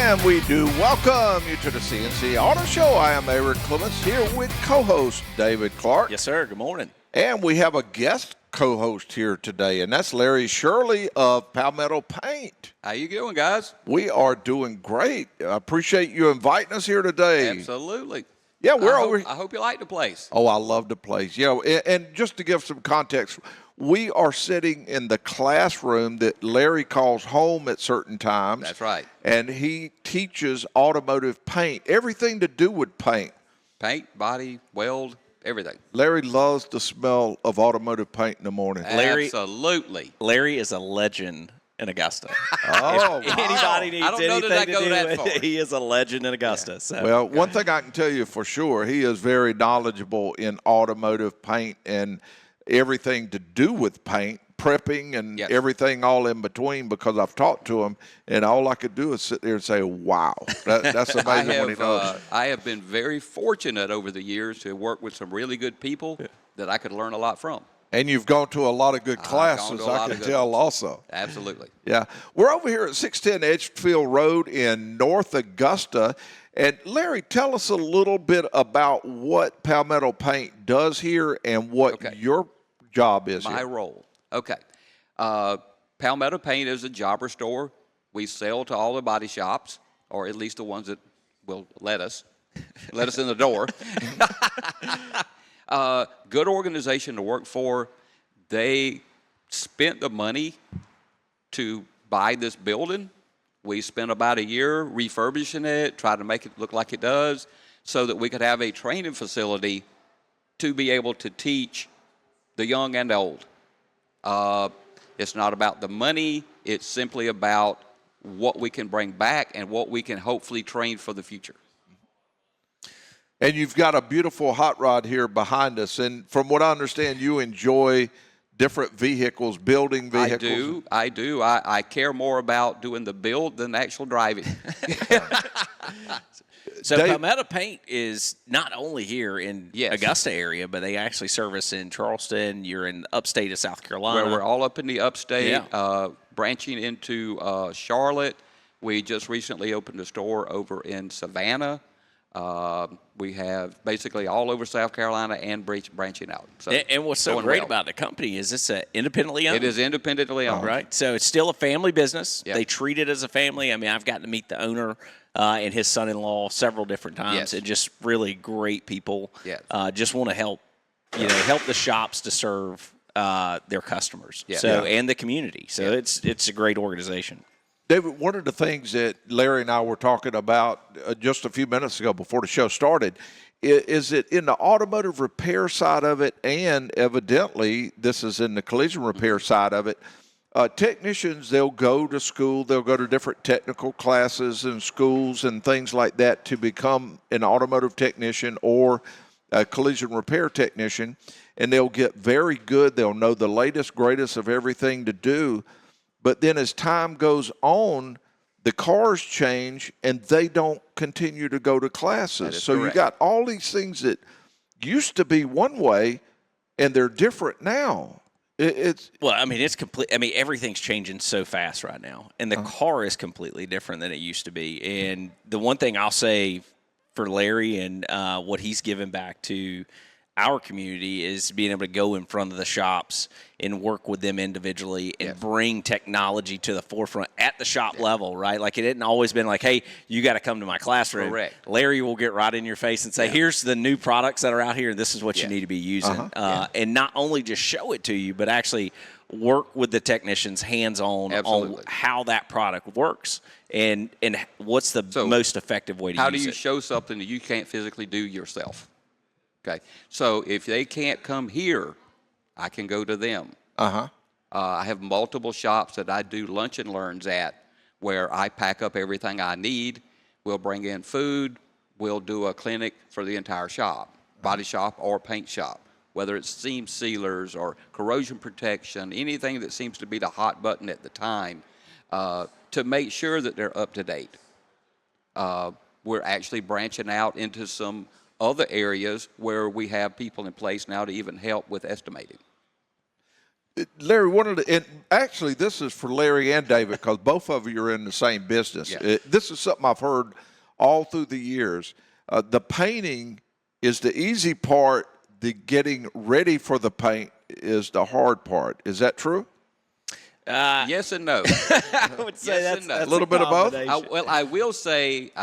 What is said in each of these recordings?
And we do welcome you to the C&C Auto Show. I am Aaron Clements here with co-host David Clark. Yes, sir. Good morning. And we have a guest co-host here today, and that's Larry Shirley of Palmetto Paint. How you doing, guys? We are doing great. I appreciate you inviting us here today. Absolutely. Yeah, I hope you like the place. Oh, I love the place. Yeah, and just to give some context, we are sitting in the classroom that Larry calls home at certain times. That's right. And he teaches automotive paint, everything to do with paint. Paint, body, weld, everything. Larry loves the smell of automotive paint in the morning. Absolutely. Larry is a legend in Augusta. Oh, if anybody needs I don't know anything that I to go do that with far. it, he is a legend in Augusta. Yeah. So. Well, one thing I can tell you for sure, he is very knowledgeable in automotive paint and everything to do with paint, prepping and everything all in between, because I've talked to him, and all I could do is sit there and say, wow, that's amazing what he knows. I have been very fortunate over the years to work with some really good people that I could learn a lot from. And you've gone to a lot of good classes, I can tell also. Absolutely. Yeah. We're over here at 610 Edgefield Road in North Augusta. And Larry, tell us a little bit about what Palmetto Paint does here and what your job is My here. role. Okay. Palmetto Paint is a jobber store. We sell to all the body shops, or at least the ones that will let us in the door. Good organization to work for. They spent the money to buy this building. We spent about a year refurbishing it, trying to make it look like it does, so that we could have a training facility to be able to teach the young and the old. It's not about the money. It's simply about what we can bring back and what we can hopefully train for the future. And you've got a beautiful hot rod here behind us. And from what I understand, you enjoy different vehicles, building vehicles. I do. I care more about doing the build than actual driving. So Palmetto Paint is not only here in Augusta area, but they actually service in Charleston. You're in upstate of South Carolina. Where we're all up in the upstate, branching into Charlotte. We just recently opened a store over in Savannah. We have basically all over South Carolina and branching out. So and what's so great about the company is it's independently owned. It is independently owned. Right. So it's still a family business. Yep. They treat it as a family. I mean, I've gotten to meet the owner and his son-in-law several different times, and just really great people. Just want to help, help the shops to serve their customers. And the community. So it's a great organization. David, one of the things that Larry and I were talking about just a few minutes ago before the show started is that in the automotive repair side of it, and evidently this is in the collision repair side of it, technicians, they'll go to school, they'll go to different technical classes and schools and things like that to become an automotive technician or a collision repair technician, and they'll get very good. They'll know the latest, greatest of everything to do. But then as time goes on, the cars change and they don't continue to go to classes. So you got all these things that used to be one way and they're different now. It's complete. I mean, everything's changing so fast right now, and the car is completely different than it used to be. And the one thing I'll say for Larry and what he's given back to our community is being able to go in front of the shops and work with them individually and bring technology to the forefront at the shop level, right? Like it hadn't always been like, hey, you got to come to my classroom. Correct. Larry will get right in your face and say, here's the new products that are out here, and this is what you need to be using. And not only just show it to you, but actually work with the technicians hands-on on how that product works and what's the most effective way to use it. How do you show something that you can't physically do yourself? Okay, so if they can't come here, I can go to them. I have multiple shops that I do lunch and learns at where I pack up everything I need. We'll bring in food. We'll do a clinic for the entire shop, body shop or paint shop, whether it's seam sealers or corrosion protection, anything that seems to be the hot button at the time, to make sure that they're up to date. We're actually branching out into some other areas where we have people in place now to even help with estimating. Larry, and actually this is for Larry and David because both of you are in the same business. Yeah. This is something I've heard all through the years. The painting is the easy part. The getting ready for the paint is the hard part. Is that true? Yes and no. I would say Yes that's, and no. that's A little bit of both? combination. I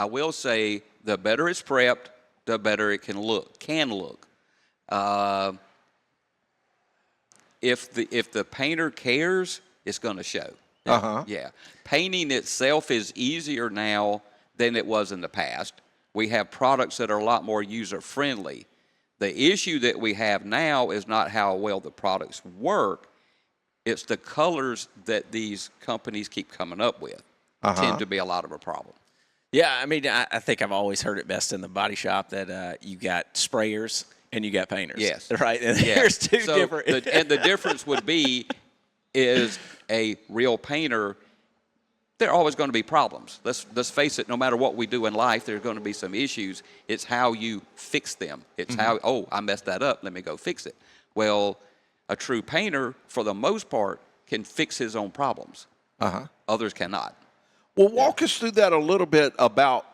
will say, the better it's prepped, the better it can look. If the painter cares, it's going to show. Yeah. Painting itself is easier now than it was in the past. We have products that are a lot more user friendly. The issue that we have now is not how well the products work. It's the colors that these companies keep coming up with tend to be a lot of a problem. Yeah, I mean, I think I've always heard it best in the body shop that you got sprayers and you got painters. Yes. Right? And Yeah. there's two So different. and the difference would be is a real painter, there are always going to be problems. Let's face it, no matter what we do in life, there's going to be some issues. It's how you fix them. It's how, I messed that up, let me go fix it. Well, a true painter, for the most part, can fix his own problems. Others cannot. Well, walk us through that a little bit about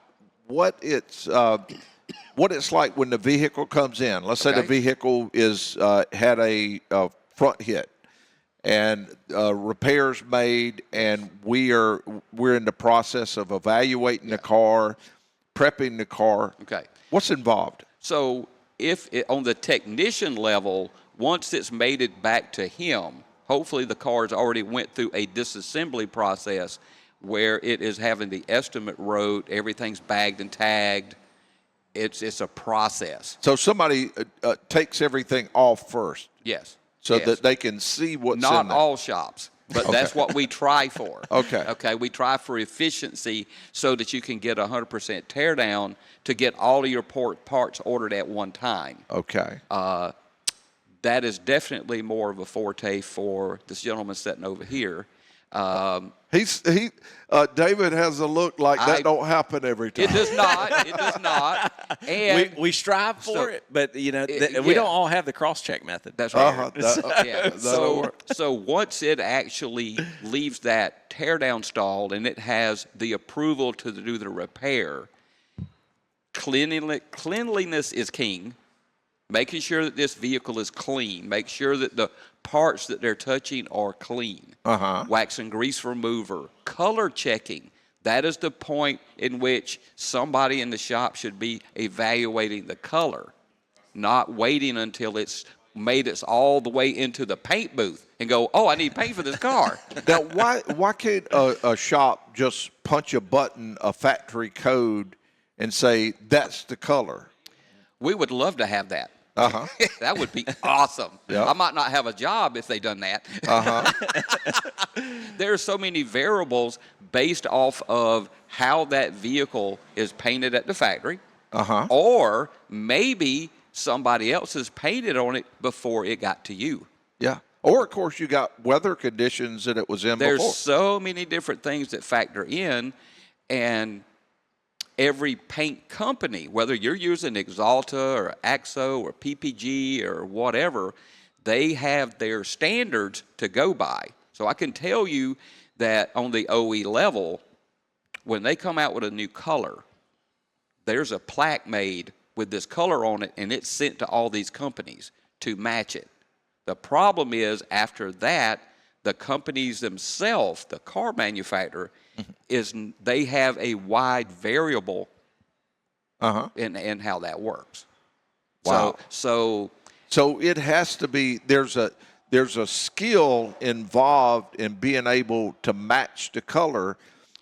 what it's like when the vehicle comes in. Let's say the vehicle is had a front hit and repairs made, and we're in the process of evaluating the car, prepping the car. Okay. What's involved? So on the technician level, once it's made it back to him, hopefully the car's already went through a disassembly process where it is having the estimate wrote, everything's bagged and tagged. It's a process. So somebody takes everything off first. Yes. So yes. that they can see what's in Not there. all shops, but that's what we try for. Okay. Okay, we try for efficiency so that you can get 100% tear down to get all of your parts ordered at one time. Okay. That is definitely more of a forte for this gentleman sitting over here. David has a look like that don't happen every time. It does not. It does not. And we strive for it, but we yeah. don't all have the cross-check method. that's right. Yeah. So once it actually leaves that tear down stalled and it has the approval to do the repair, cleanliness is king. Making sure that this vehicle is clean. Make sure that the parts that they're touching are clean. Wax and grease remover. Color checking. That is the point in which somebody in the shop should be evaluating the color, not waiting until it's made it all the way into the paint booth and go, oh, I need paint for this car. Now, why can't a shop just punch a button, a factory code, and say that's the color? We would love to have that. That would be awesome. Yep. I might not have a job if they done that. There are so many variables based off of how that vehicle is painted at the factory, or maybe somebody else has painted on it before it got to you. Yeah. Or, of course, you got weather conditions that it was in There's before. so many different things that factor in, and every paint company, whether you're using Axalta or Axo or PPG or whatever, they have their standards to go by. So I can tell you that on the OE level, when they come out with a new color, there's a plaque made with this color on it, and it's sent to all these companies to match it. The problem is, after that, the companies themselves, the car manufacturer, they have a wide variable in how that works. Wow. So it has to be there's a skill involved in being able to match the color,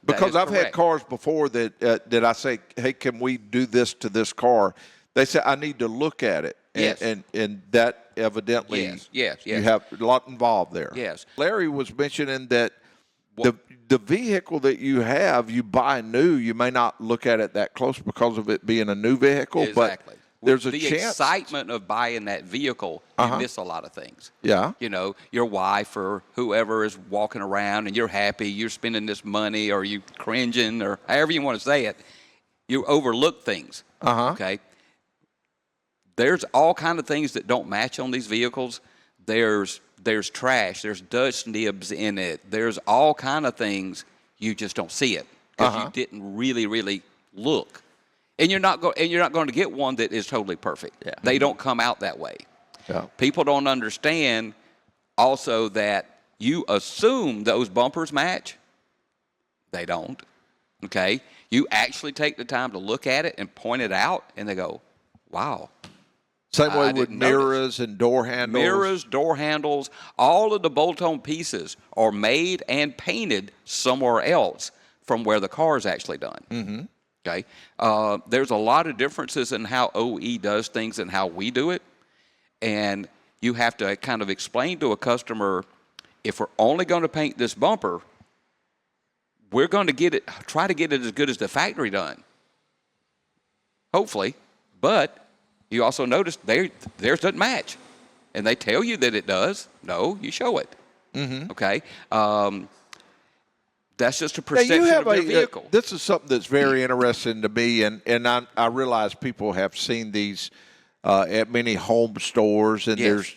because I've had cars before that I say, hey, can we do this to this car? They say I need to look at it. And that evidently yes. You have a lot involved there. Yes. Larry was mentioning that the vehicle that you have, you buy new, you may not look at it that close because of it being a new vehicle, exactly. but there's a the chance. excitement of buying that vehicle, you miss a lot of things. Yeah. You know, your wife or whoever is walking around and you're happy, you're spending this money, or you cringing, or however you want to say it, you overlook things. Okay. There's all kind of things that don't match on these vehicles. There's there's trash, there's dust nibs in it, there's all kind of things. You just don't see it because you didn't really look. And you're not going to get one that is totally perfect. Yeah. They don't come out that way. Yeah. People don't understand also that you assume those bumpers match. They don't. Okay? You actually take the time to look at it and point it out, and they go, wow. Same way with didn't mirrors and door handles. Mirrors, door handles, all of the bolt-on pieces are made and painted somewhere else from where the car is actually done. Mm-hmm. Okay? There's a lot of differences in how OE does things and how we do it. And you have to kind of explain to a customer, if we're only going to paint this bumper, we're going to try to get it as good as the factory done. Hopefully. But you also notice theirs doesn't match. And they tell you that it does. No, you show it. Mm-hmm. Okay? That's just a perception of their vehicle. This is something that's very interesting to me, and I realize people have seen these at many home stores, and Yes.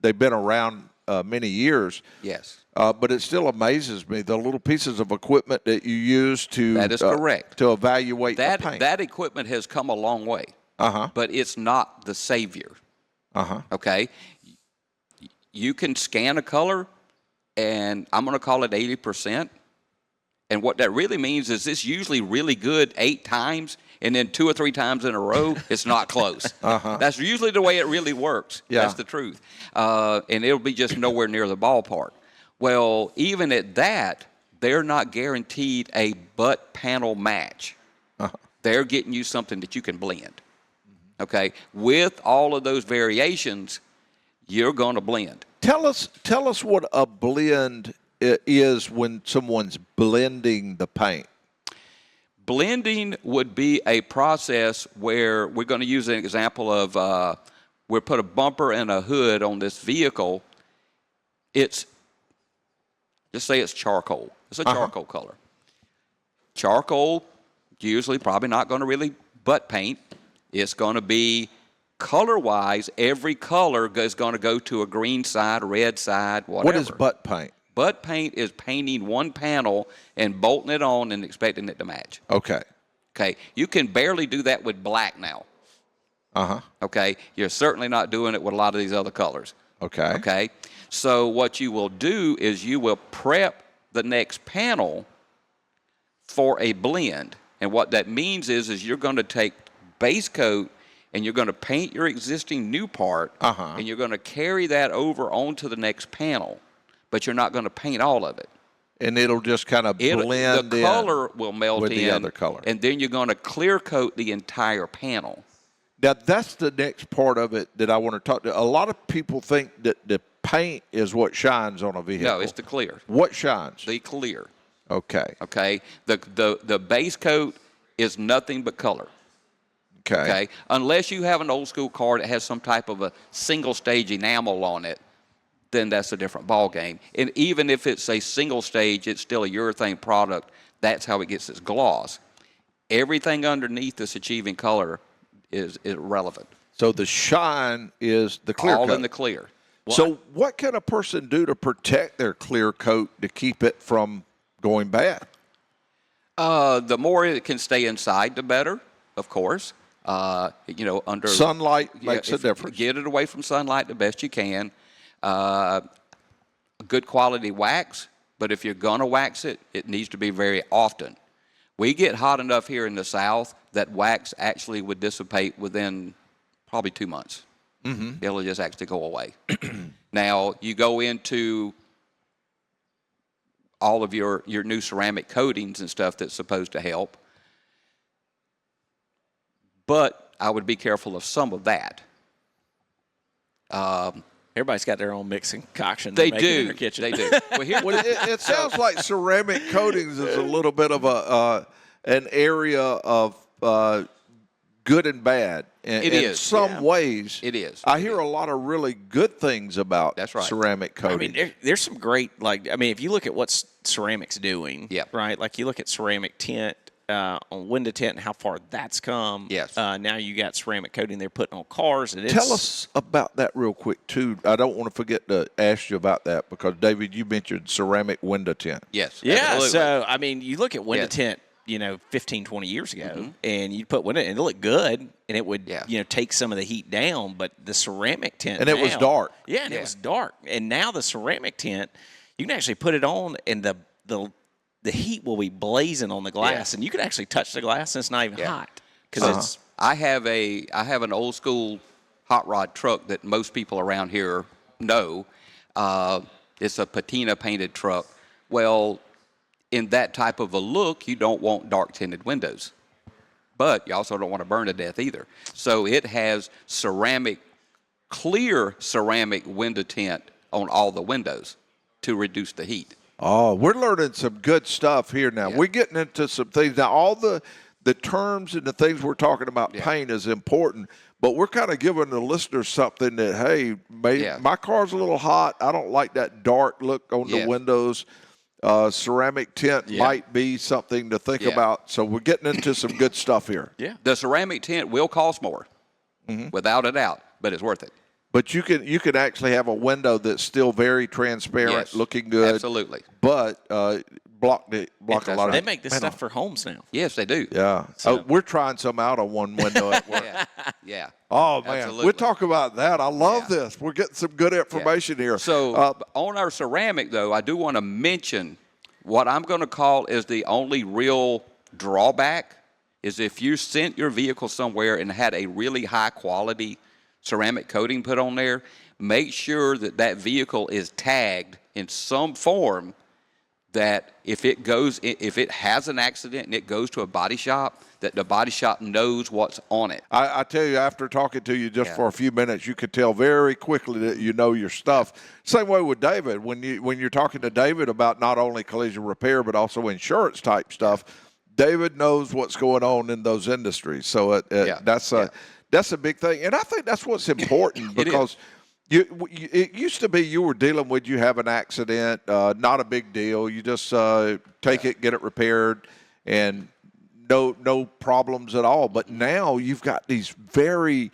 they've been around many years. Yes. But it still amazes me the little pieces of equipment that you use to That is correct. to evaluate the paint. That equipment has come a long way. But it's not the savior. Okay? You can scan a color, and I'm going to call it 80%. And what that really means is it's usually really good 8 times, and then 2 or 3 times in a row, it's not close. That's usually the way it really works. Yeah. That's the truth. And it'll be just nowhere near the ballpark. Well, even at that, they're not guaranteed a butt panel match. They're getting you something that you can blend. Okay? With all of those variations, you're going to blend. Tell us what a blend is when someone's blending the paint. Blending would be a process where we're going to use an example of we put a bumper and a hood on this vehicle. Just say it's charcoal. It's a charcoal color. Charcoal, usually probably not going to really butt paint. It's going to be color-wise, every color is going to go to a green side, red side, whatever. What is butt paint? Butt paint is painting one panel and bolting it on and expecting it to match. Okay. Okay. You can barely do that with black now. Okay. You're certainly not doing it with a lot of these other colors. Okay. Okay. So what you will do is you will prep the next panel for a blend. And what that means is you're going to take base coat and you're going to paint your existing new part, and you're going to carry that over onto the next panel, but you're not going to paint all of it. And it'll just kind of blend the color will melt with in, the other color. And then you're going to clear coat the entire panel. Now, that's the next part of it that I want to talk to. A lot of people think that the paint is what shines on a vehicle. No, it's the clear. What shines? The clear. Okay. Okay? The base coat is nothing but color. Okay. Unless you have an old school car that has some type of a single stage enamel on it, then that's a different ball game. And even if it's a single stage, it's still a urethane product. That's how it gets its gloss. Everything underneath this achieving color is irrelevant. So the shine is the clear All coat. in the clear. So what can a person do to protect their clear coat to keep it from going bad? The more it can stay inside, the better, of course. Under Sunlight makes a difference. Get it away from sunlight the best you can. Good quality wax, but if you're going to wax it, it needs to be very often. We get hot enough here in the South that wax actually would dissipate within probably 2 months. It'll just actually go away. Now, you go into all of your new ceramic coatings and stuff that's supposed to help. But I would be careful of some of that. Everybody's got their own mixing concoction. They make do. in their kitchen. They do. Well, it sounds like ceramic coatings is a little bit of an area of good and bad. In some ways. It is. I hear a lot of really good things about That's right. ceramic coating. I mean, there's some great, if you look at what ceramic's doing, Yep. right? Like you look at ceramic tint, on window tint and how far that's come. Yes. Now you got ceramic coating they're putting on cars. And Tell us about that real quick, too. I don't want to forget to ask you about that because, David, you mentioned ceramic window tint. Yes. Yeah, absolutely. so, I mean, you look at window Yes. tint, 15, 20 years ago, and you put window, and it looked good, and it would, take some of the heat down, but the ceramic tint And it was dark. Yeah, and it was dark. And now the ceramic tint, you can actually put it on, and the heat will be blazing on the glass, and you can actually touch the glass, and it's not even hot. Because it's I have an old school hot rod truck that most people around here know. It's a patina painted truck. Well, in that type of a look, you don't want dark tinted windows, but you also don't want to burn to death either. So it has clear ceramic window tint on all the windows to reduce the heat. Oh, we're learning some good stuff here now. Yeah. We're getting into some things. Now, all the terms and the things we're talking about paint is important, but we're kind of giving the listeners something that, hey, my car's a little hot. I don't like that dark look on the windows. Ceramic tint might be something to think about. So we're getting into some good stuff here. Yeah. The ceramic tint will cost more, without a doubt, but it's worth it. But you can actually have a window that's still very transparent, looking good. Absolutely. But block a lot of. They make this stuff for homes now. Yes, they do. Yeah. So- We're trying some out on one window at work. Yeah. Oh, man. Absolutely. We'll talk about that. I love this. We're getting some good information here. So on our ceramic, though, I do want to mention what I'm going to call is the only real drawback is if you sent your vehicle somewhere and had a really high quality ceramic coating put on there, make sure that vehicle is tagged in some form that if it has an accident and it goes to a body shop, that the body shop knows what's on it. I tell you, after talking to you just for a few minutes, you could tell very quickly that you know your stuff. Same way with David. When you're talking to David about not only collision repair but also insurance type stuff, David knows what's going on in those industries. So that's a big thing, and I think that's what's important because it used to be you were dealing with you have an accident, not a big deal. You just take it, get it repaired, and no problems at all. But now you've got these very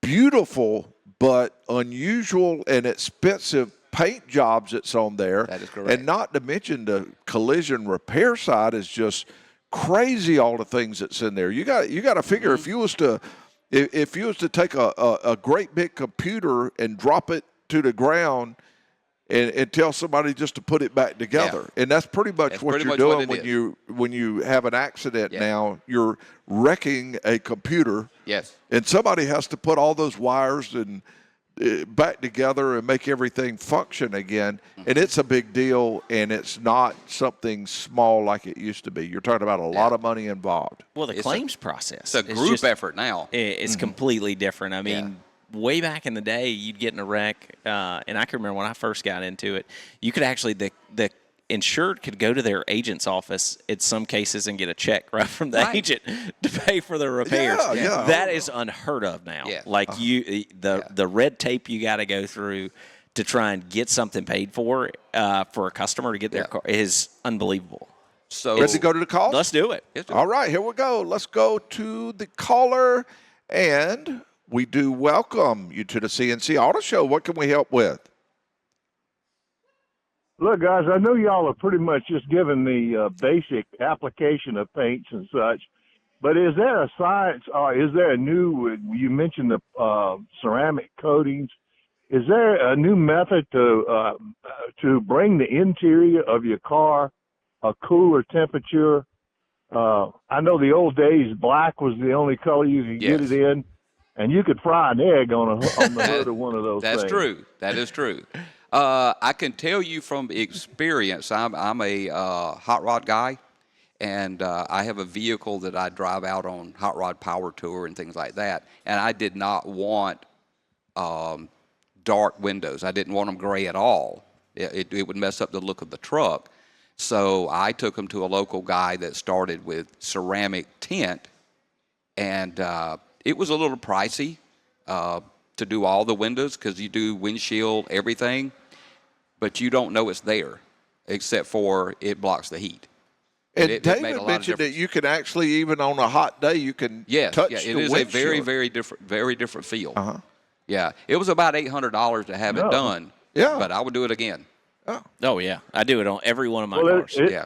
beautiful but unusual and expensive paint jobs that's on there. That is correct. And not to mention the collision repair side is just crazy, all the things that's in there. You got to figure if you was to take a great big computer and drop it to the ground and tell somebody just to put it back together. And that's pretty much what you're doing when you have an accident now. You're wrecking a computer. Yes. And somebody has to put all those wires and back together and make everything function again. And it's a big deal, and it's not something small like it used to be. You're talking about a lot of money involved. Well, the claims process. It's a group effort now. It's completely different. I mean, way back in the day, you'd get in a wreck, and I can remember when I first got into it, you could actually, the insured could go to their agent's office in some cases and get a check right from the agent to pay for the repairs. Yeah. That is unheard of now. Yeah. Like the red tape you got to go through to try and get something paid for a customer to get their car is unbelievable. So Ready to go to the call? Let's do it. All right, here we go. Let's go to the caller, and we do welcome you to the C&C Auto Show. What can we help with? Look, guys, I know y'all are pretty much just giving the basic application of paints and such, but is there a science or is there a new, you mentioned the ceramic coatings, is there a new method to bring the interior of your car a cooler temperature? I know the old days, black was the only color you could get it in, and you could fry an egg on the hood of one of those things. That's true. That is true. I can tell you from experience, I'm a hot rod guy, and I have a vehicle that I drive out on hot rod power tour and things like that, and I did not want dark windows. I didn't want them gray at all. It would mess up the look of the truck. So I took them to a local guy that started with ceramic tint, and it was a little pricey to do all the windows because you do windshield, everything, but you don't know it's there except for it blocks the heat. And it made a David lot of mentioned that difference. you can actually, even on a hot day, you can Yes, touch yeah, the it is a very, windshield. very different feel. Yeah, it was about $800 to have it No. done. Yeah. But I would do it again. Oh yeah, I do it on every one of my Well, cars. Yeah.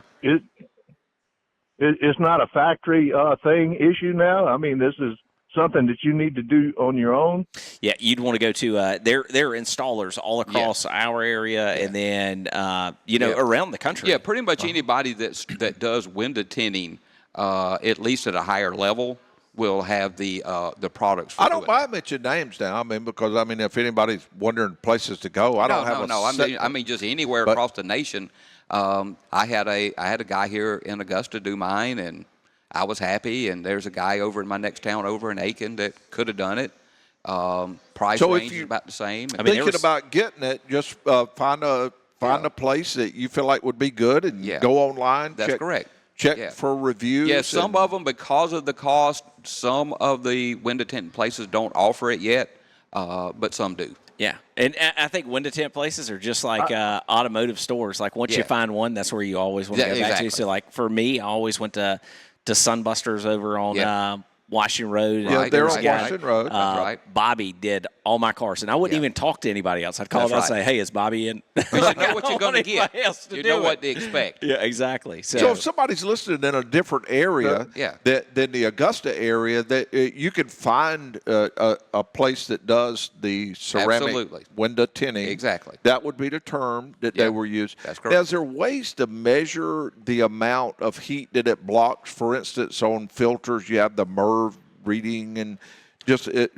It's not a factory thing issue now. I mean, this is something that you need to do on your own. Yeah, you'd want to go to there are installers all across our area, and then around the country. Yeah, pretty much anybody that does window tinting, at least at a higher level, will have the products. For I don't doing mind mentioning names now. I mean, because if anybody's wondering places to go, I don't have I mean, just anywhere across the nation. I had a guy here in Augusta do mine, and I was happy. And there's a guy over in my next town over in Aiken that could have done it. Price So if range is you- about the same. I mean, thinking about getting it, just find a place that you feel like would be good, and go online. That's correct. Check for reviews. Yeah, some of them, because of the cost, some of the window tint places don't offer it yet, but some do. Yeah, and I think window tint places are just like automotive stores. Like once you find one, that's where you always want to go back exactly. to. So like for me, I always went to Sunbusters over on Washington Road. Yeah, they're on Washington Road. That's right. Bobby did all my cars, and I wouldn't even talk to anybody else. I'd call That's him and right. say, "Hey, is Bobby in?" Because you know what you're going to get. You know what to expect. Yeah, exactly. So if somebody's listening in a different area than the Augusta area, that you can find a place that does the ceramic Absolutely. window tinting. Exactly. That would be the term that they were used. That's correct. Now, is there ways to measure the amount of heat that it blocks? For instance, on filters, you have the MERV reading, and just do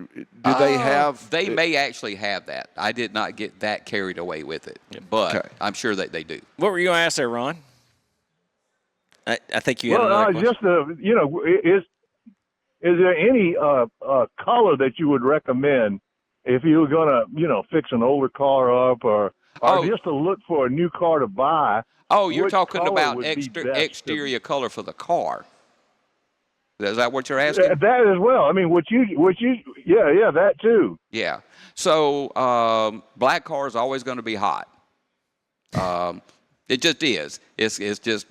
they have? They may actually have that. I did not get that carried away with it, but I'm sure that they do. What were you going to ask there, Ron? I think you had Well, another question. just is there any color that you would recommend if you were going to fix an older car up, or just to look for a new car to buy? Oh, you're which talking color about would be best exterior color for the car. Is that what you're asking? That as well. I mean, that too. Yeah. So black car is always going to be hot. It just is. It's just,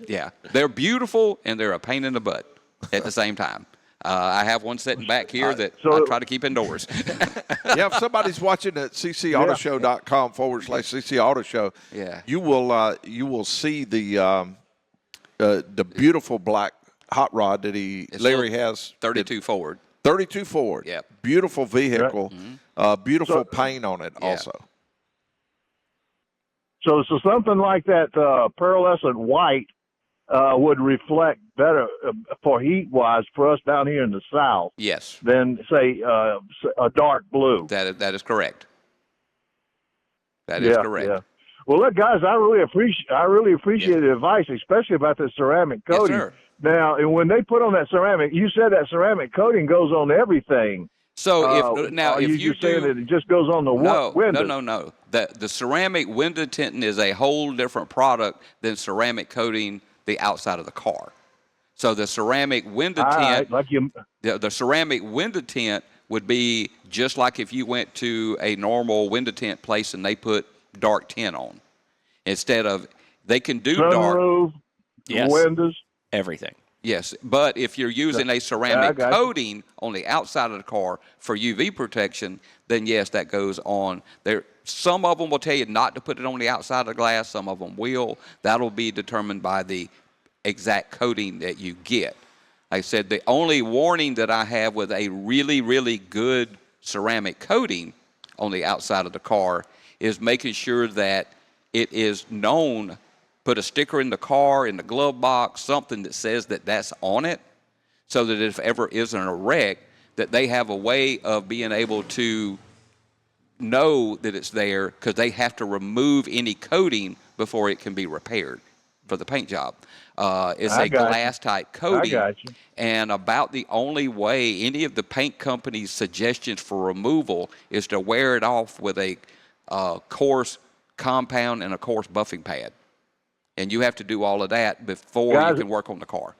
they're beautiful and they're a pain in the butt at the same time. I have one sitting back here that I try to keep indoors. If somebody's watching at ccautoshow.com/CC Auto Show, you will see the beautiful black hot rod that Larry has. 32 Ford. 32 Ford. Yep. Beautiful vehicle. Beautiful paint on it also. So something like that pearlescent white would reflect better for heat-wise for us down here in the South. Yes. Than, say, a dark blue. That is correct. That is correct. Yeah. Well, look, guys, I really appreciate the advice, especially about the ceramic coating. Yes, sir. Now, and when they put on that ceramic, you said that ceramic coating goes on everything. So if you just saying that it just goes on the window? No. The ceramic window tinting is a whole different product than ceramic coating the outside of the car. So the ceramic window tint, the ceramic window tint would be just like if you went to a normal window tint place and they put dark tint on. Instead of, they can do sunroof, dark windows, everything. Yes, but if you're using a ceramic coating on the outside of the car for UV protection, then yes, that goes on there. Some of them will tell you not to put it on the outside of the glass. Some of them will. That'll be determined by the exact coating that you get. Like I said, the only warning that I have with a really, really good ceramic coating on the outside of the car is making sure that it is known. Put a sticker in the car, in the glove box, something that says that that's on it, so that if ever isn't a wreck, that they have a way of being able to know that it's there, because they have to remove any coating before it can be repaired for the paint job. It's a glass-type coating, and about the only way any of the paint companies' suggestions for removal is to wear it off with a coarse compound and a coarse buffing pad. And you have to do all of that before you can work on the car.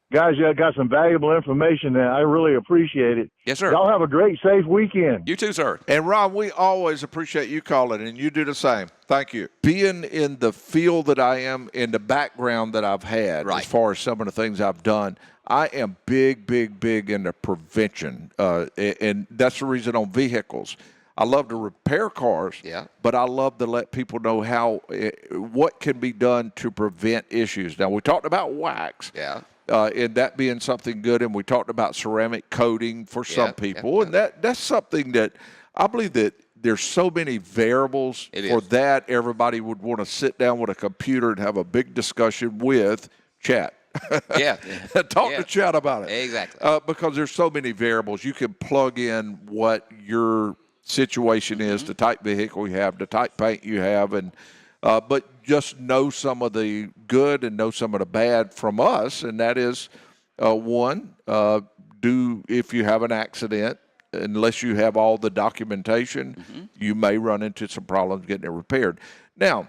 Guys, you got some valuable information there. I really appreciate it. Yes, sir. Y'all have a great, safe weekend. You too, sir. And Ron, we always appreciate you calling, and you do the same. Thank you. Being in the field that I am, in the background that I've had, Right. as far as some of the things I've done, I am big into prevention, and that's the reason on vehicles. I love to repair cars, Yeah. but I love to let people know what can be done to prevent issues. Now, we talked about wax. Yeah. And that being something good, and we talked about ceramic coating for some people, and that's something that I believe that there's so many variables for that. Everybody would want to sit down with a computer and have a big discussion with chat. Yeah. Talk to chat about it. Exactly. Because there's so many variables. You can plug in what your situation is, the type vehicle you have, the type paint you have, and but just know some of the good and know some of the bad from us, and that is if you have an accident, unless you have all the documentation, you may run into some problems getting it repaired. Now,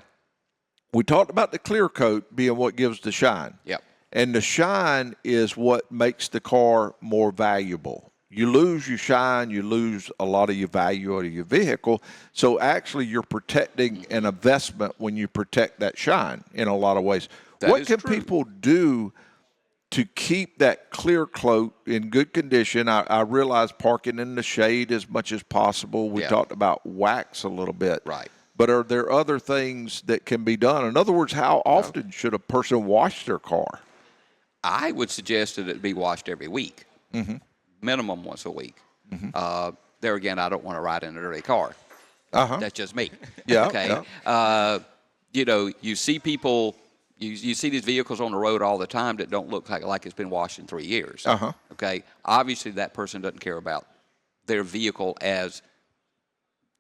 we talked about the clear coat being what gives the shine. Yep. And the shine is what makes the car more valuable. You lose your shine, you lose a lot of your value out of your vehicle. So actually you're protecting an investment when you protect that shine in a lot of ways. What can people do to keep that clear coat in good condition? I realize parking in the shade as much as possible. We talked about wax a little bit. Right. But are there other things that can be done? In other words, how often should a person wash their car? I would suggest that it be washed every week. Minimum once a week. There again, I don't want to ride in a dirty car. That's just me. Yeah. Okay. Yeah. You see people, you see these vehicles on the road all the time that don't look like it's been washed in 3 years. Okay. Obviously, that person doesn't care about their vehicle as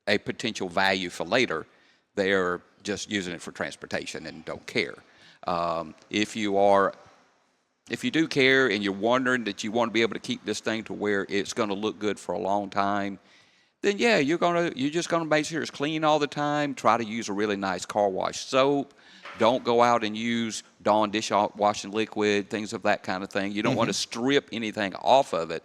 a potential value for later. They're just using it for transportation and don't care. If you do care and you're wondering that you want to be able to keep this thing to where it's going to look good for a long time, then yeah, you're just gonna make sure it's clean all the time. Try to use a really nice car wash soap. Don't go out and use Dawn dishwashing liquid, things of that kind of thing. You don't want to strip anything off of it.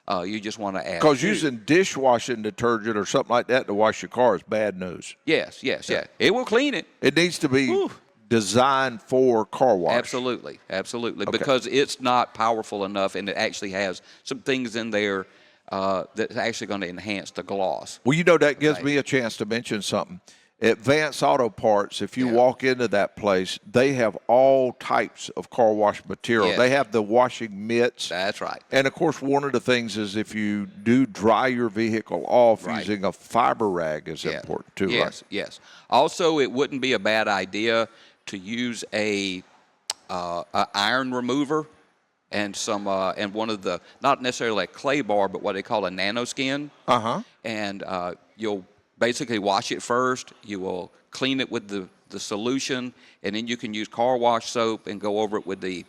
You just want to add. Because using dishwashing detergent or something like that to wash your car is bad news. Yes. It will clean it. It needs to be designed for car wash. Absolutely. Because it's not powerful enough, and it actually has some things in there that's actually going to enhance the gloss. Well, that gives me a chance to mention something. Advanced Auto Parts, if you walk into that place, they have all types of car wash material. Yes. They have the washing mitts. That's right. And, of course, one of the things is if you do dry your vehicle off, using a fiber rag is important too, right? Yes. Also, it wouldn't be a bad idea to use a iron remover and and one of the, not necessarily a clay bar, but what they call a nano skin. And you'll basically wash it first. You will clean it with the solution, and then you can use car wash soap and go over it with the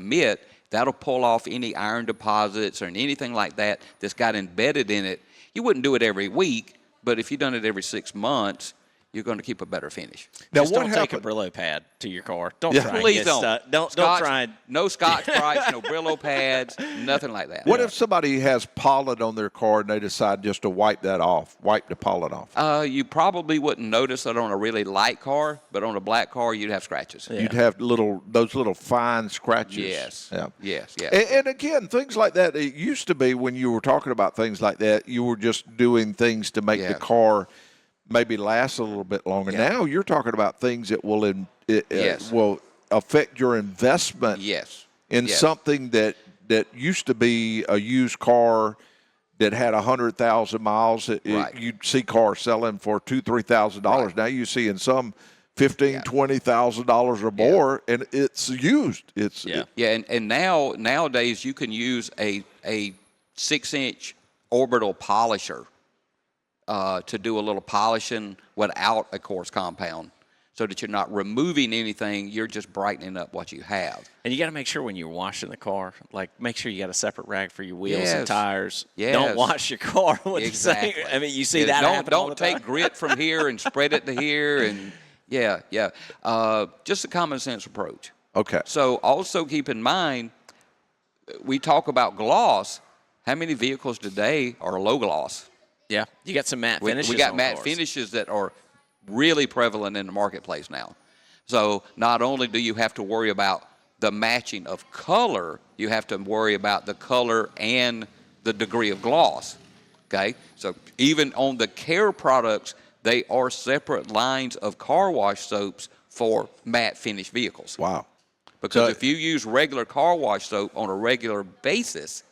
mitt. That'll pull off any iron deposits or anything like that that's got embedded in it. You wouldn't do it every week, but if you've done it every 6 months, you're going to keep a better finish. Now, just don't take a Brillo pad to your car. Don't try. Please don't. Don't try. No Scotch-Brites, no Brillo pads, nothing like that. What if somebody has pollen on their car and they decide just to wipe that off, wipe the pollen off? You probably wouldn't notice that on a really light car, but on a black car, you'd have scratches. Yeah. You'd have those little fine scratches. Yes. Yeah. Yes. And again, things like that, it used to be when you were talking about things like that, you were just doing things to make the car maybe last a little bit longer. Now you're talking about things that will affect your investment in something that used to be a used car that had 100,000 miles. You'd see cars selling for $2,000-$3,000. Now you see in some $15,000-$20,000 or more, and it's used. And nowadays you can use a 6-inch orbital polisher to do a little polishing without a coarse compound, so that you're not removing anything, you're just brightening up what you have. And you got to make sure when you're washing the car, make sure you got a separate rag for your wheels and tires. Don't wash your car with the same. I mean, you see that happen all the time. Don't take grit from here and spread it to here, and just a common sense approach. Okay. So also keep in mind, we talk about gloss. How many vehicles today are low gloss? Yeah, you got some matte finishes. We got on matte cars. finishes that are really prevalent in the marketplace now. So not only do you have to worry about the matching of color, you have to worry about the color and the degree of gloss. Okay, so even on the care products, they are separate lines of car wash soaps for matte finish vehicles. Wow. Because So- if you use regular car wash soap on a regular basis,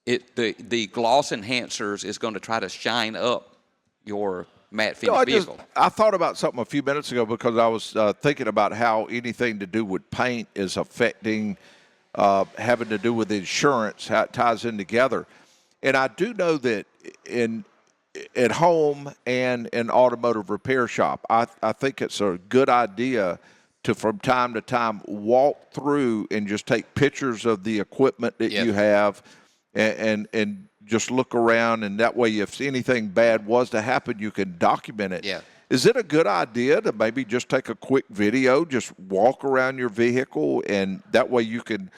the gloss enhancers is going to try to shine up your matte finish vehicle. I thought about something a few minutes ago because I was thinking about how anything to do with paint is affecting having to do with insurance, how it ties in together. And I do know that at home and in automotive repair shop, I think it's a good idea to, from time to time, walk through and just take pictures of the equipment that you have and just look around, and that way if anything bad was to happen, you can document it. Yeah. Is it a good idea to maybe just take a quick video, just walk around your vehicle, and that way you can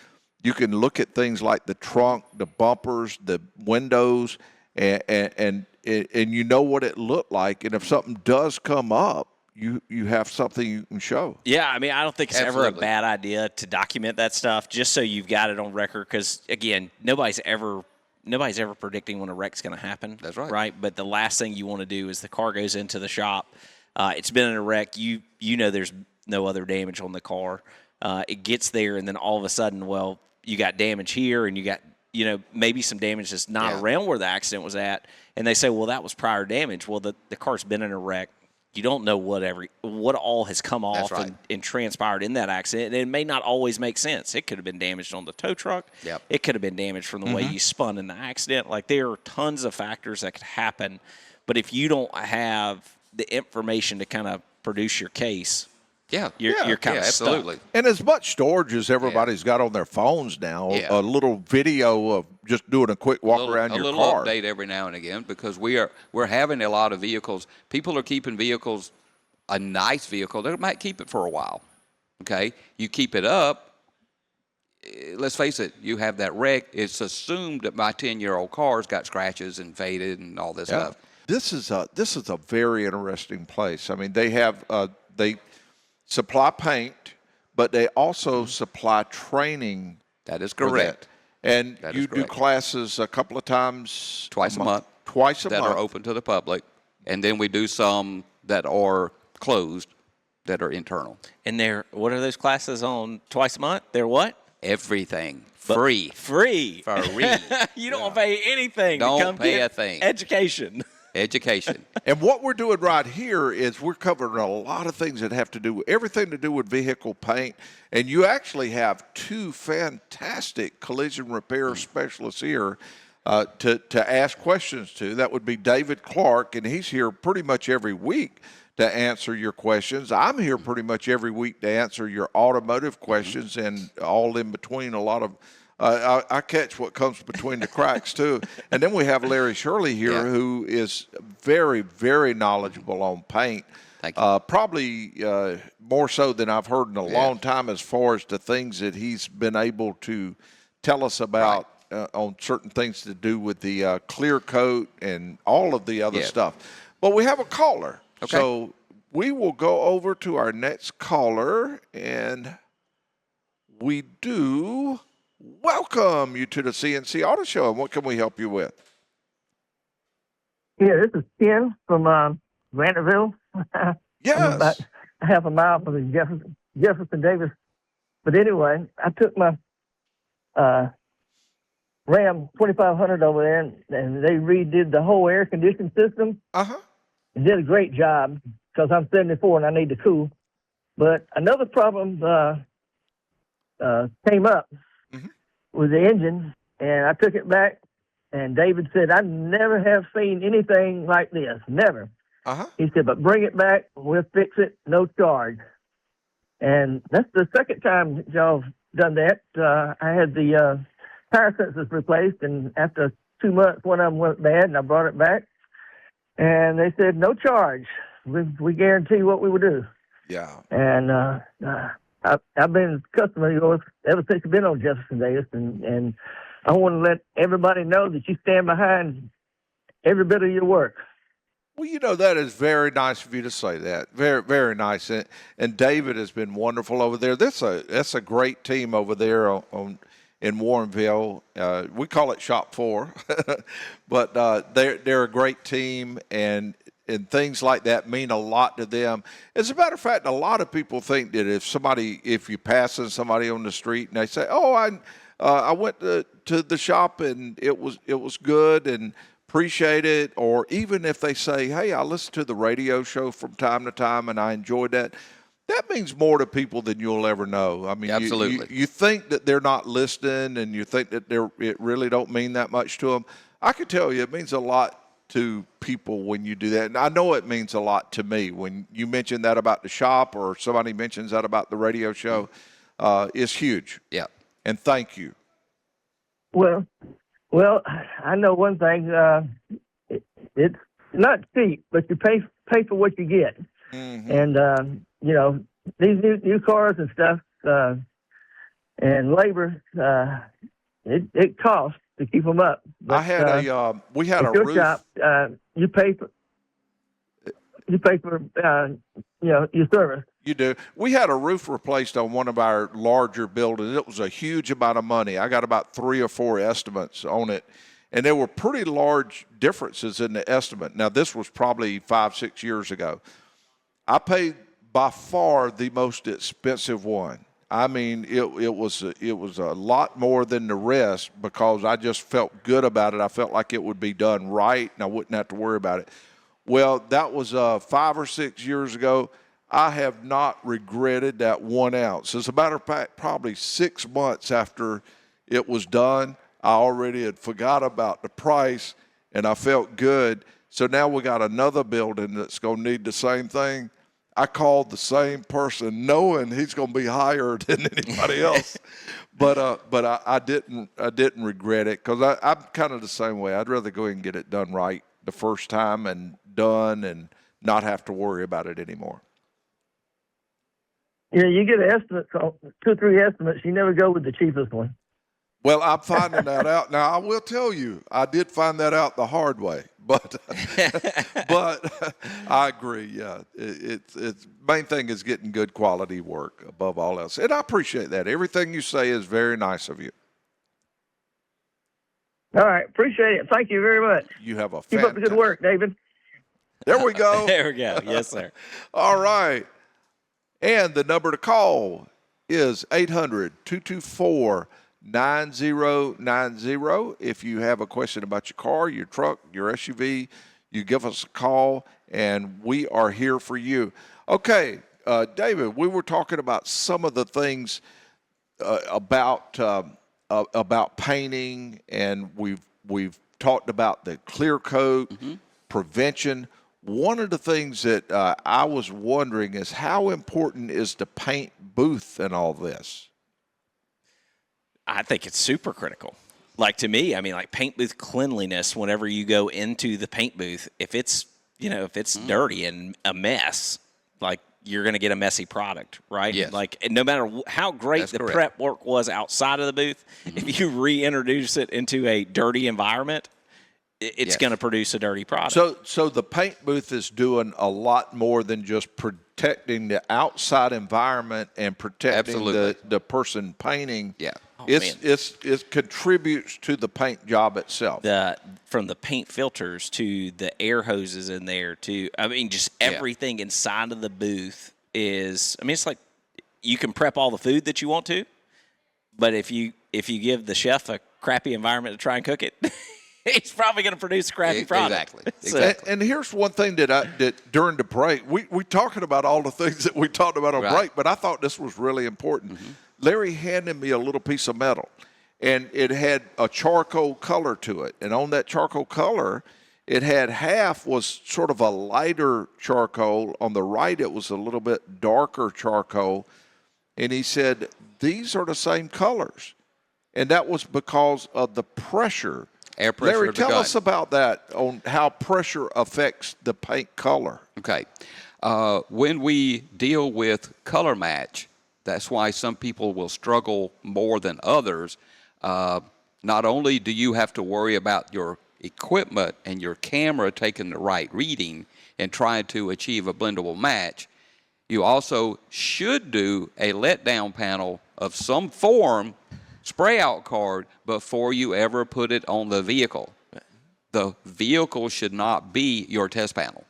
look at things like the trunk, the bumpers, the windows, and you know what it looked like, and if something does come up, you have something you can show. Yeah, I mean, I don't think it's ever a Absolutely. bad idea to document that stuff just so you've got it on record. Because again, nobody's ever predicting when a wreck's going to happen. That's right. Right, but the last thing you want to do is the car goes into the shop. It's been in a wreck. You know there's no other damage on the car. It gets there, and then all of a sudden, well, you got damage here, and you got maybe some damage that's not around where the accident was at, and they say, well, that was prior damage. Well, the car's been in a wreck. You don't know what all has come off and transpired in that accident. And it may not always make sense. It could have been damaged on the tow truck. Yep. It could have been damaged from the way you spun in the accident. Like, there are tons of factors that could happen. But if you don't have the information to kind of produce your case, you're kind of absolutely. stuck. And as much storage as everybody's got on their phones now, a little video of just doing a quick walk around your little car. update every now and again, because we're having a lot of vehicles. People are keeping vehicles, a nice vehicle, they might keep it for a while. Okay, you keep it up. Let's face it, you have that wreck. It's assumed that my 10-year-old car's got scratches and faded and all this stuff. This is a very interesting place. I mean, they have they supply paint, but they also supply training. That is for correct. that. And That you is do correct. classes a couple of times, Twice a month. Twice a that month are open to the public, and then we do some that are closed, that are internal. And what are those classes on twice a month? They're what? Everything free. Free. Free. You don't pay anything Don't to come pay get a thing. education. Education. And what we're doing right here is we're covering a lot of things that have to do with everything to do with vehicle paint. And you actually have two fantastic collision repair specialists here to ask questions to. That would be David Clark, and he's here pretty much every week to answer your questions. I'm here pretty much every week to answer your automotive questions, and all in between a lot of I catch what comes between the cracks, too. And then we have Larry Shirley here, who is very, very knowledgeable on paint. Thank you. Probably more so than I've heard in a long time as far as the things that he's been able to tell us about on certain things to do with the clear coat and all of the other stuff. But we have a caller. Okay. So we will go over to our next caller, and we do welcome you to the C&C Auto Show. And what can we help you with? Yeah, this is Ken from Granterville. Yes. I'm about half a mile from the Jefferson Davis. But anyway, I took my Ram 2500 over there, and they redid the whole air conditioning system. Uh-huh. They did a great job because I'm 74 and I need to cool. But another problem came up with the engine, and I took it back, and David said, I never have seen anything like this, never. Uh-huh. He said, but bring it back, we'll fix it, no charge. And that's the second time y'all done that. I had the tire sensors replaced, and after 2 months, one of them went bad, and I brought it back. And they said, no charge. We guarantee what we would do. Yeah. And I've been a customer of yours ever since you've been on Jefferson Davis, and I want to let everybody know that you stand behind every bit of your work. Well, that is very nice of you to say that. Very, very nice. And David has been wonderful over there. That's a great team over there in Warrenville. We call it Shop 4, but they're a great team, and things like that mean a lot to them. As a matter of fact, a lot of people think that if you passing somebody on the street and they say, "Oh, I went to the shop and it was good and appreciate it," or even if they say, "Hey, I listen to the radio show from time to time and I enjoyed that," that means more to people than you'll ever know. I mean, Absolutely. You think that they're not listening and you think that it really don't mean that much to them. I can tell you it means a lot to people when you do that. And I know it means a lot to me when you mention that about the shop or somebody mentions that about the radio show. It's huge. Yeah. And thank you. Well, I know one thing. It's not cheap, but you pay for what you get. Mm-hmm. And these new cars and stuff and labor, it costs to keep them up. But, we had a your roof. shop, you pay for your service. You do. We had a roof replaced on one of our larger buildings. It was a huge amount of money. I got about 3 or 4 estimates on it, and there were pretty large differences in the estimate. Now, this was probably 5-6 years ago. I paid by far the most expensive one. I mean, it was a lot more than the rest because I just felt good about it. I felt like it would be done right, and I wouldn't have to worry about it. Well, that was 5 or 6 years ago. I have not regretted that 1 ounce. As a matter of fact, probably 6 months after it was done, I already had forgot about the price, and I felt good. So now we got another building that's going to need the same thing. I called the same person knowing he's going to be higher than anybody else. but I didn't regret it because I'm kind of the same way. I'd rather go ahead and get it done right the first time and done and not have to worry about it anymore. Yeah, you get an estimate, 2 or 3 estimates. You never go with the cheapest one. Well, I'm finding that out now. I will tell you, I did find that out the hard way, but I agree. Yeah, it's main thing is getting good quality work above all else, and I appreciate that. Everything you say is very nice of you. All right, appreciate it. Thank you very much. You have a keep up the good work, David. There we go. There we go. Yes, sir. All right. And the number to call is 800-224-9090. If you have a question about your car, your truck, your SUV, you give us a call, and we are here for you. Okay, David, we were talking about some of the things about painting, and we've talked about the clear coat, prevention. One of the things that I was wondering is how important is the paint booth in all this? I think it's super critical. Like to me, I mean, like paint booth cleanliness. Whenever you go into the paint booth, if it's dirty and a mess, like you're going to get a messy product, right? Yes. Like no matter how great That's the correct. prep work was outside of the booth, if you reintroduce it into a dirty environment, it's going to produce a dirty product. So the paint booth is doing a lot more than just protecting the outside environment and protecting the person painting. Yeah. It contributes to the paint job itself. From the paint filters to the air hoses in there to, I mean, just everything inside of the booth is, I mean, it's like you can prep all the food that you want to, but if you give the chef a crappy environment to try and cook it, he's probably going to produce a crappy product. Exactly. And here's one thing that during the break, we talking about all the things that we talked about on break, but I thought this was really important. Larry handed me a little piece of metal, and it had a charcoal color to it. And on that charcoal color, it had half was sort of a lighter charcoal. On the right, it was a little bit darker charcoal. And he said, these are the same colors. And that was because of the pressure. Air pressure. Larry, of the tell gun. us about that, on how pressure affects the paint color. Okay. When we deal with color match, That's why some people will struggle more than others. Not only do you have to worry about your equipment and your camera taking the right reading and trying to achieve a blendable match, you also should do a letdown panel of some form, spray out card, before you ever put it on the vehicle. The vehicle should not be your test panel,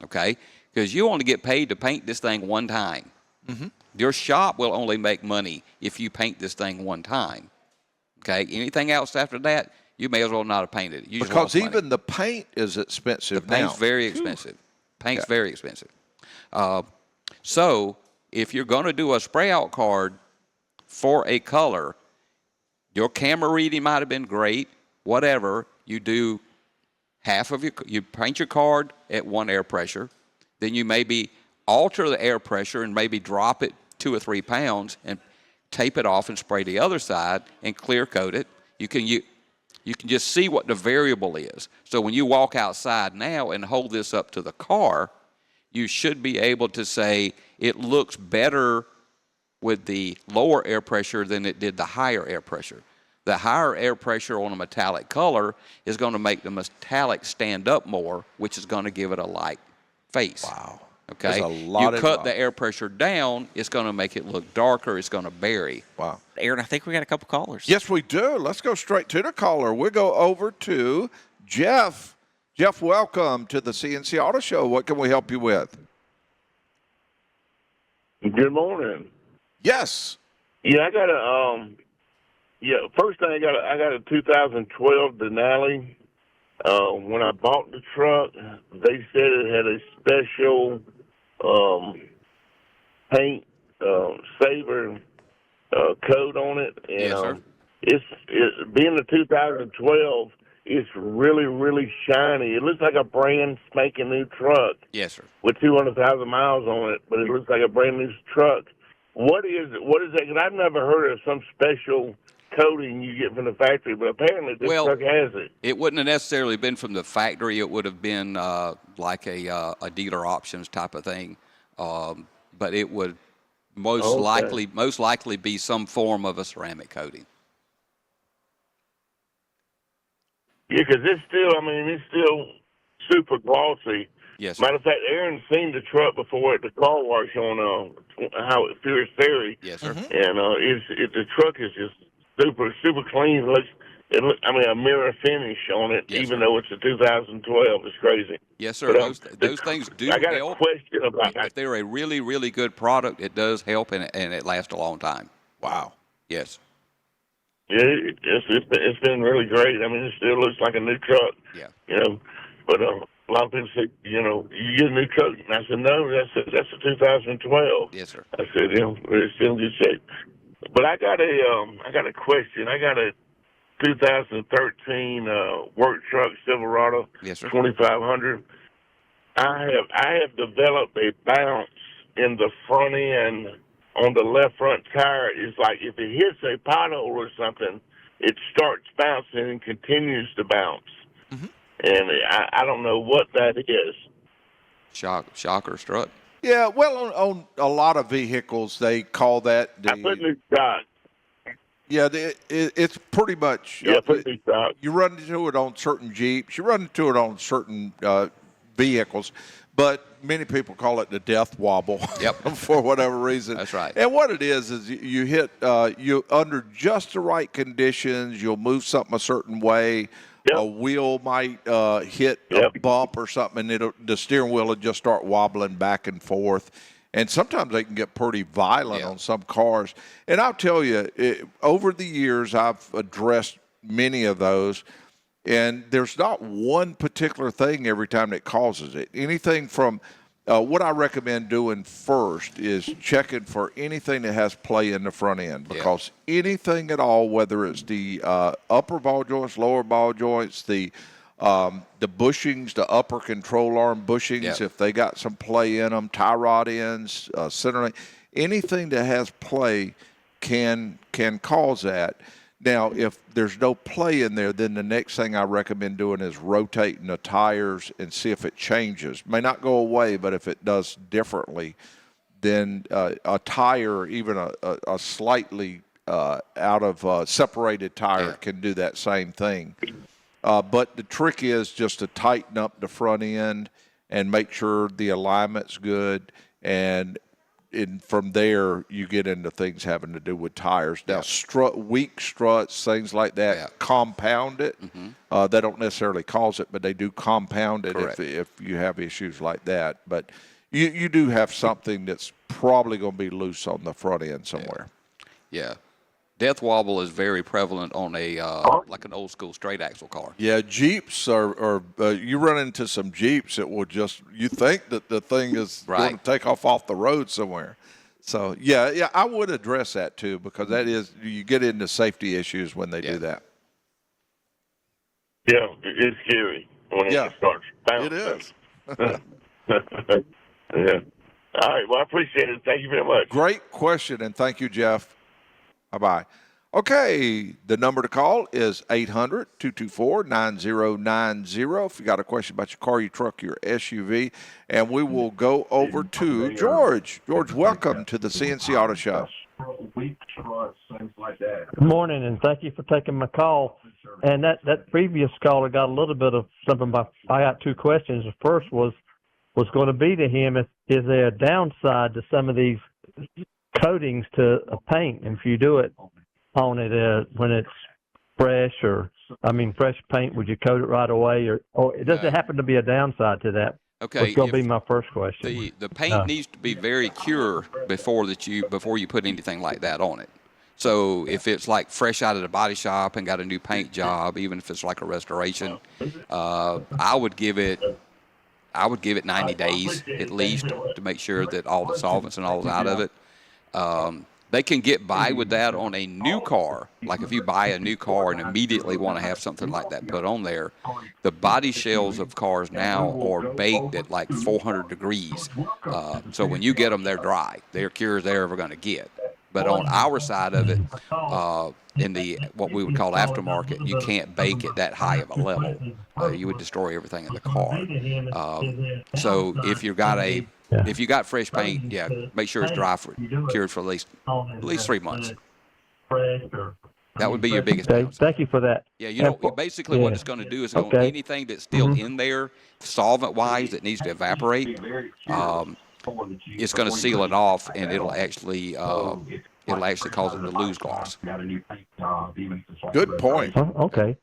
okay? Because you only get paid to paint this thing one time. Your shop will only make money if you paint this thing one time, okay? Anything else after that, you may as well not have painted it. You just Because lost money. even the paint is expensive The paint's now. very expensive. Paint's very expensive. So if you're going to do a spray out card for a color, your camera reading might have been great, whatever. You do half of you paint your card at one air pressure, then you maybe alter the air pressure and maybe drop it 2 or 3 pounds and tape it off and spray the other side and clear coat it. You can just see what the variable is. So when you walk outside now and hold this up to the car, you should be able to say it looks better with the lower air pressure than it did the higher air pressure. The higher air pressure on a metallic color is going to make the metallic stand up more, which is going to give it a light face. Wow. Okay? There's a lot You cut involved. the air pressure down, it's going to make it look darker, it's going to bury. Wow. Aaron, I think we got a couple callers. Yes, we do. Let's go straight to the caller. We'll go over to Jeff. Jeff, welcome to the C&C Auto Show. What can we help you with? Good morning. Yes. Yeah, I got a first thing I got a 2012 Denali. When I bought the truck, they said it had a special paint saver coat on it, and Yes, sir. It's being the 2012. It's really, really shiny. It looks like a brand spanking new truck Yes, sir. with 200,000 miles on it, but it looks like a brand new truck. What is that? Because I've never heard of some special coating you get from the factory, but apparently this truck has it. It wouldn't have necessarily been from the factory. It would have been like a dealer options type of thing, but it would most likely be some form of a ceramic coating. Yeah, because it's still super glossy. Yes, sir. Matter of fact, Aaron's seen the truck before at the car wash on Fierce Theory. Yes, sir. And the truck is just super clean. A mirror finish on it, Yes, even sir. though it's a 2012. It's crazy. Yes, sir. But, those things do I got help. a question about If they're a really, really good product, it does help, and it lasts a long time. Wow. Yes. Yeah, it's been really great. I mean, it still looks like a new truck. Yeah. But a lot of people say, you get a new truck. And I said, no, that's a 2012. Yes, sir. I said, it's still in good shape. But I got a question. I got a 2013 work truck Silverado. Yes, sir. 2500. I have developed a bounce in the front end on the left front tire. It's like if it hits a pothole or something, it starts bouncing and continues to bounce. And I don't know what that is. Shock or strut. Yeah, well, on a lot of vehicles, they call that I put new stock. Yeah, it's pretty much. Yeah, put new stock. You run into it on certain Jeeps. You run into it on certain vehicles, but many people call it the death wobble. Yep. For whatever reason. That's right. And what it is you hit you under just the right conditions. You'll move something a certain way. Yep. A wheel might hit a bump or something, and the steering wheel will just start wobbling back and forth. And sometimes they can get pretty violent on some cars. And I'll tell you, over the years, I've addressed many of those. And there's not one particular thing every time that causes it. Anything from what I recommend doing first is checking for anything that has play in the front end. Because anything at all, whether it's the upper ball joints, lower ball joints, the bushings, the upper control arm bushings, if they got some play in them, tie rod ends, center, anything that has play can cause that. Now, if there's no play in there, then the next thing I recommend doing is rotating the tires and see if it changes. May not go away, but if it does differently, then a tire, even a slightly out of separated tire, can do that same thing. But the trick is just to tighten up the front end and make sure the alignment's good, and from there you get into things having to do with tires. Now, weak struts, things like that, compound it. They don't necessarily cause it, but they do compound it if you have issues like that. But you do have something that's probably going to be loose on the front end somewhere. Yeah. Death wobble is very prevalent on a like an old school straight axle car. Yeah, Jeeps are you run into some Jeeps that will just, you think that the thing is going to take off the road somewhere. So yeah, I would address that too, because that is, you get into safety issues when they do that. Yeah, it's scary when it starts bouncing. It is. Yeah. All right. Well, I appreciate it. Thank you very much. Great question, and thank you, Jeff. Bye-bye. Okay, the number to call is 800-224-9090 if you got a question about your car, your truck, your SUV, and we will go over to George. George, welcome to the C&C Auto Show. Good morning, and thank you for taking my call. And that previous caller got a little bit of something. I got two questions. The first was going to be to him, is there a downside to some of these coatings to a paint, and if you do it on it when it's fresh paint, would you coat it right away, or does it happen to be a downside to that? Okay, that's going to be my first question. The paint needs to be very pure before you put anything like that on it. So if it's like fresh out of the body shop and got a new paint job, even if it's like a restoration, I would give it 90 days at least to make sure that all the solvents and all is out of it. They can get by with that on a new car. Like if you buy a new car and immediately want to have something like that put on there, the body shells of cars now are baked at like 400 degrees. So when you get them, they're dry. They're cure as they're ever going to get. But on our side of it, in the what we would call aftermarket, you can't bake at that high of a level. You would destroy everything in the car. So if you got fresh paint, make sure it's cured for at least 3 months. That would be your biggest downside. Thank you for that. Yeah, basically what it's going to do is anything that's still in there, solvent-wise, that needs to evaporate, it's going to seal it off, and it'll actually cause it to lose gloss. Good point. Okay.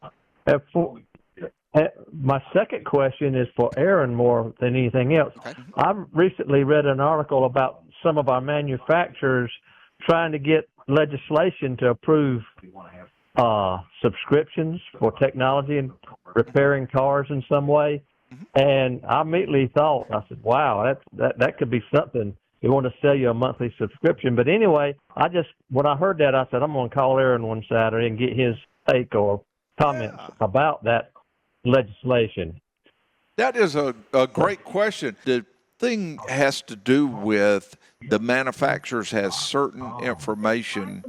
My second question is for Aaron more than anything else. Okay. I've recently read an article about some of our manufacturers trying to get legislation to approve subscriptions for technology and repairing cars in some way. And I immediately thought, I said, wow, that could be something. They want to sell you a monthly subscription. But anyway, when I heard that, I said, I'm going to call Aaron one Saturday and get his take or comments about that legislation. That is a great question. The thing has to do with the manufacturers has certain information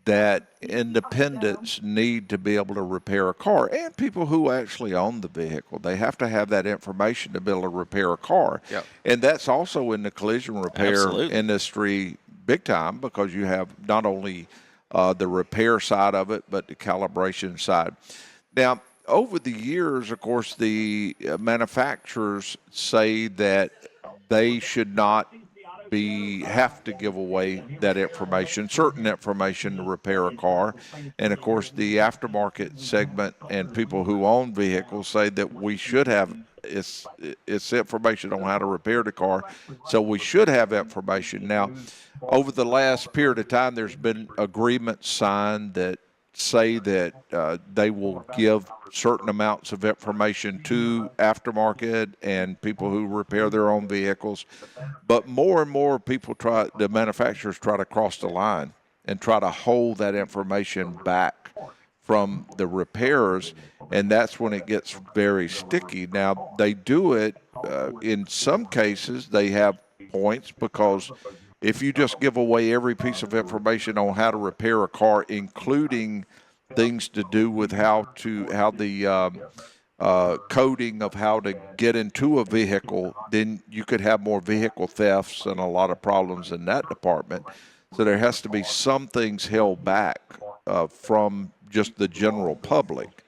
that independents need to be able to repair a car, and people who actually own the vehicle. They have to have that information to be able to repair a car. Yep. And that's also in the collision repair industry big time, because you have not only the repair side of it, but the calibration side. Now, over the years, of course, the manufacturers say that they should not have to give away that information, certain information to repair a car. And of course, the aftermarket segment and people who own vehicles say that we should have it's information on how to repair the car. So we should have information. Now, over the last period of time, there's been agreements signed that say that they will give certain amounts of information to aftermarket and people who repair their own vehicles. But more and more the manufacturers try to cross the line and try to hold that information back from the repairers, and that's when it gets very sticky. Now, they do it, in some cases, they have points, because if you just give away every piece of information on how to repair a car, including things to do with how the coding of how to get into a vehicle, then you could have more vehicle thefts and a lot of problems in that department. So there has to be some things held back from just the general public.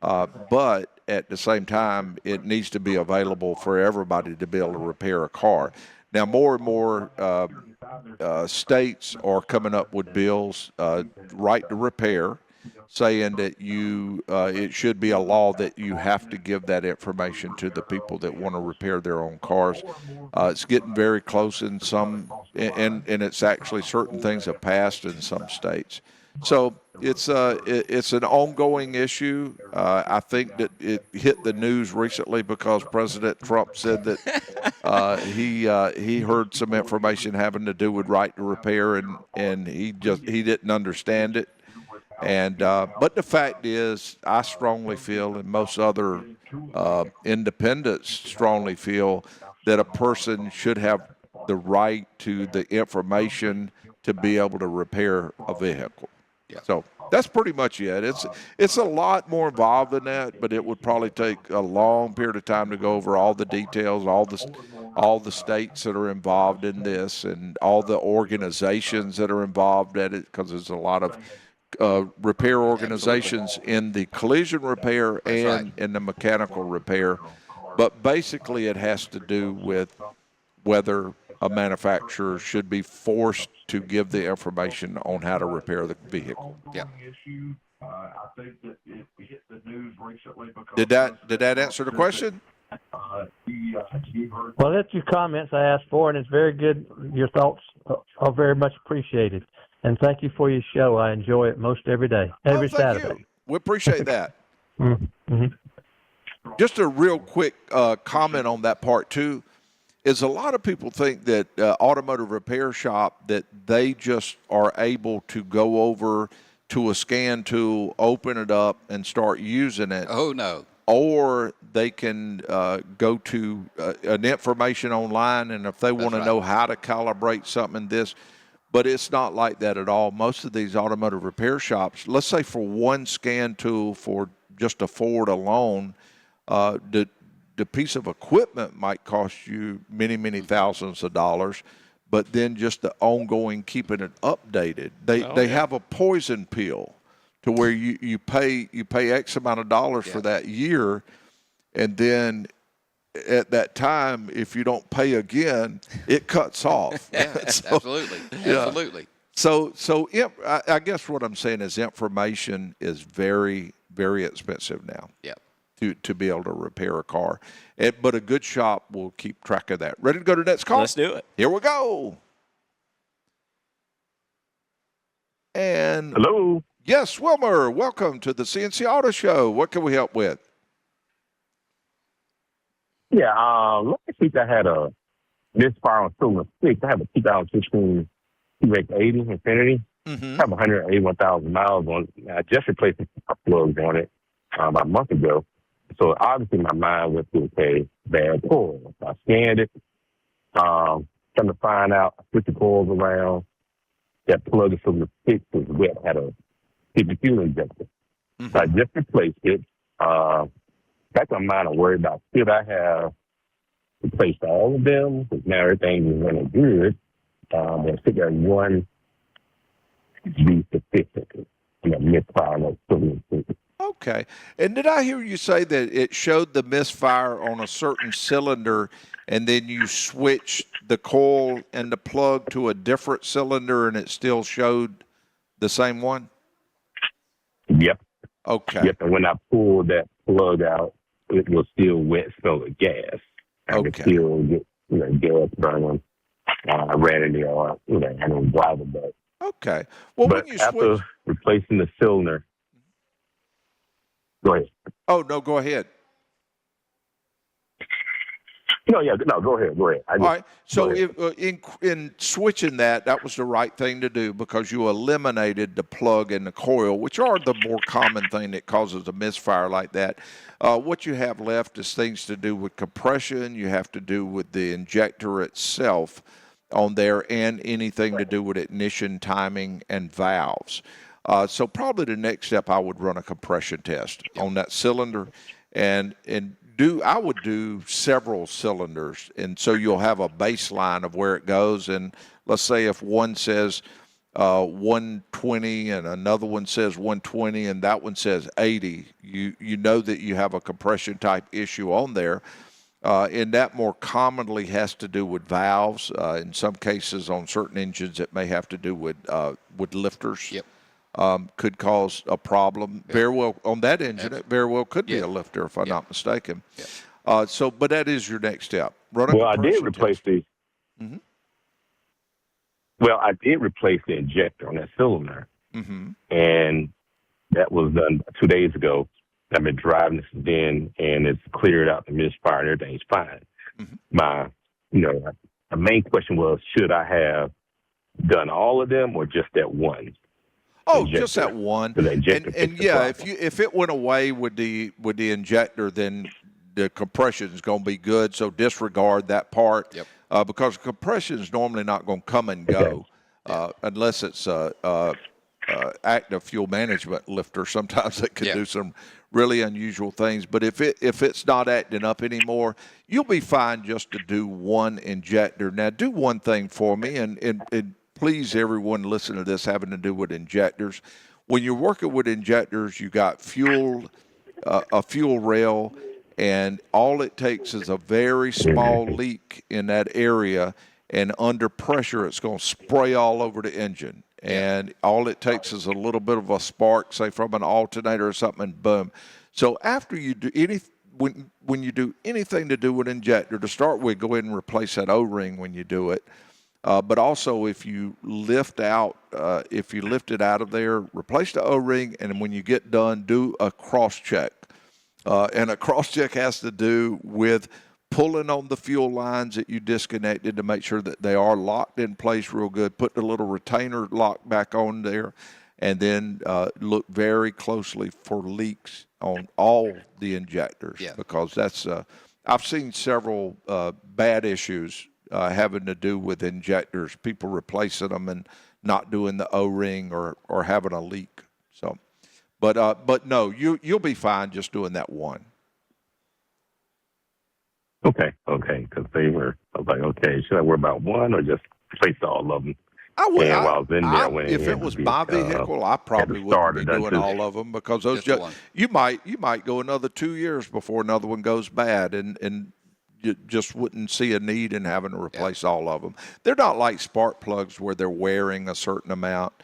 But at the same time, it needs to be available for everybody to be able to repair a car. Now, more and more states are coming up with bills, right to repair, saying that it should be a law that you have to give that information to the people that want to repair their own cars. It's getting very close in some, and it's actually certain things have passed in some states. So it's an ongoing issue. I think that it hit the news recently because President Trump said that he heard some information having to do with right to repair, and he didn't understand it. And but the fact is, I strongly feel, and most other independents strongly feel, that a person should have the right to the information to be able to repair a vehicle. Yeah. So that's pretty much it. It's a lot more involved than that, but it would probably take a long period of time to go over all the details, all the states that are involved in this, and all the organizations that are involved in it, because there's a lot of repair organizations in the collision repair and in the mechanical repair. But basically it has to do with whether a manufacturer should be forced to give the information on how to repair the vehicle. Yeah. Did that answer the question? Well, that's your comments I asked for, and it's very good. Your thoughts are very much appreciated. And thank you for your show. I enjoy it most every day, every Saturday. You. We appreciate that. Mm-hmm. Just a real quick comment on that part, too, is a lot of people think that automotive repair shop, that they just are able to go over to a scan tool, open it up, and start using it. Oh, no. Or they can go to an information online, and if they want to know how to calibrate something, but it's not like that at all. Most of these automotive repair shops, let's say for one scan tool for just a Ford alone, the piece of equipment might cost you many, many thousands of dollars, but then just the ongoing keeping it updated. They have a poison pill to where you pay X amount of dollars for that year, and then at that time, if you don't pay again, it cuts off. Absolutely. Absolutely. So I guess what I'm saying is information is very, very expensive now. Yeah. To be able to repair a car. But a good shop will keep track of that. Ready to go to the next call? Let's do it. Here we go. And Hello. Yes, Wilmer, welcome to the C&C Auto Show. What can we help with? Yeah, last week I had a misfire on Silver 6. I have a 2016 QX80 Infinity. Mm-hmm. I have 181,000 miles on it. I just replaced a plugs on it about a month ago. So obviously my mind went to, okay, bad coil. So I scanned it. Come to find out, I switched the coils around. That plug in Silver 6 was wet, had a hidden fuel injector. Mm-hmm. So I just replaced it. That's my mind I'm worried about. Should I have replaced all of them? Because now everything is running good. And I figure one be sufficient. Misfire on those. Okay. And did I hear you say that it showed the misfire on a certain cylinder, and then you switched the coil and the plug to a different cylinder, and it still showed the same one? Yep. Okay. Yep. And when I pulled that plug out, it was still wet, smell of gas. I could still get, gas burning. I ran in the yard, I didn't drive it back. Okay. Well, but when you after replacing the cylinder, go ahead. Oh, no, go ahead. Go ahead. All right. So in switching that was the right thing to do because you eliminated the plug and the coil, which are the more common thing that causes a misfire like that. What you have left is things to do with compression. You have to do with the injector itself on there and anything to do with ignition, timing, and valves. So probably the next step, I would run a compression test on that cylinder. I would do several cylinders, and so you'll have a baseline of where it goes. And let's say if one says 120 and another one says 120 and that one says 80, you know that you have a compression type issue on there. And that more commonly has to do with valves. In some cases, on certain engines, it may have to do with lifters. Yep. Could cause a problem. Very well on that engine. It very well could be a lifter, if I'm not mistaken. But that is your next step. Well, I did replace the. Mm-hmm. Well, I did replace the injector on that cylinder, and that was done 2 days ago. I've been driving this then, and it's cleared out the misfire, and everything's fine. My, the main question was, should I have done all of them or just that one? Oh, just that one. And yeah, if it went away with the injector, then the compression is going to be good. So disregard that part, because compression is normally not going to come and go unless it's active fuel management lifter. Sometimes it can do some really unusual things. But if it's not acting up anymore, you'll be fine just to do one injector. Now, do one thing for me, and please, everyone listen to this having to do with injectors. When you're working with injectors, you got fuel, a fuel rail, and all it takes is a very small leak in that area, and under pressure, it's going to spray all over the engine. And all it takes is a little bit of a spark, say from an alternator or something, and boom. So after you do when you do anything to do with injector, to start with, go ahead and replace that O-ring when you do it. But also, if you lift it out of there, replace the O-ring, and when you get done, do a cross check. And a cross check has to do with pulling on the fuel lines that you disconnected to make sure that they are locked in place real good. Put the little retainer lock back on there, and then look very closely for leaks on all the injectors, because that's I've seen several bad issues having to do with injectors, people replacing them and not doing the O-ring or having a leak. So, but no, you'll be fine just doing that one. Okay, because I was like, okay, should I worry about one or just replace all of them? I would. And while I was in there, if it was my vehicle, I probably wouldn't be doing all of them, because those you might go another 2 years before another one goes bad, and you just wouldn't see a need in having to replace all of them. They're not like spark plugs where they're wearing a certain amount.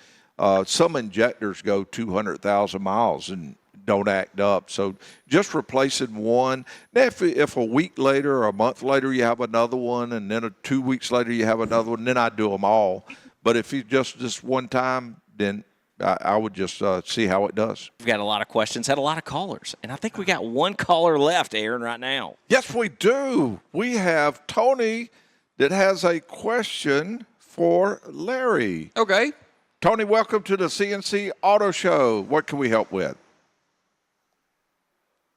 Some injectors go 200,000 miles and don't act up. So just replacing one. Now, if a week later or a month later you have another one, and then 2 weeks later you have another one, then I'd do them all. But if you just one time, then I would just see how it does. We've got a lot of questions, had a lot of callers, and I think we got one caller left, Aaron, right now. Yes, we do. We have Tony that has a question for Larry. Okay. Tony, welcome to the C&C Auto Show. What can we help with?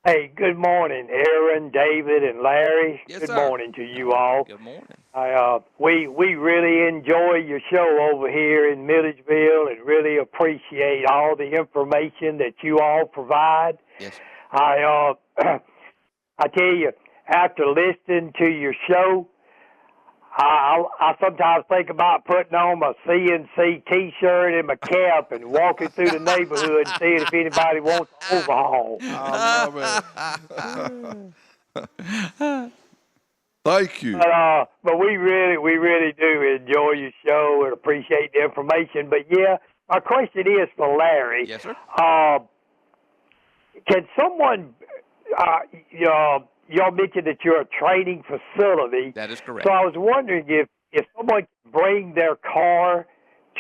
Hey, good morning, Aaron, David, and Larry. Yes, good sir. morning to you all. Good morning. We really enjoy your show over here in Milledgeville and really appreciate all the information that you all provide. Yes. I tell you, after listening to your show, I sometimes think about putting on my C&C T-shirt and my cap and walking through the neighborhood and seeing if anybody wants an overhaul. I love it. Thank you. But we really do enjoy your show and appreciate the information. But yeah, my question is for Larry. Yes, sir. Can someone, y'all mentioned that you're a training facility. That is correct. So I was wondering if someone could bring their car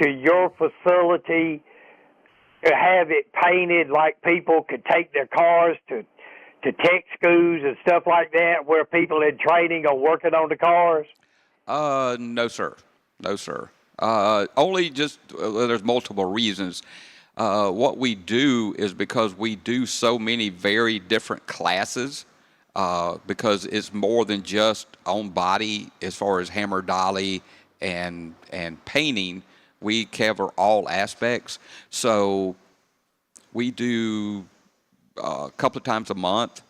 to your facility to have it painted, like people could take their cars to tech schools and stuff like that, where people in training are working on the cars? No, sir. No, sir. Only just there's multiple reasons. What we do is because we do so many very different classes, because it's more than just on body as far as hammer dolly and painting. We cover all aspects. So we do a couple of times a month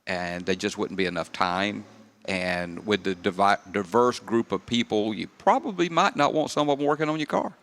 and there just wouldn't be enough time. And with the diverse group of people, you probably might not want some of them working on your car.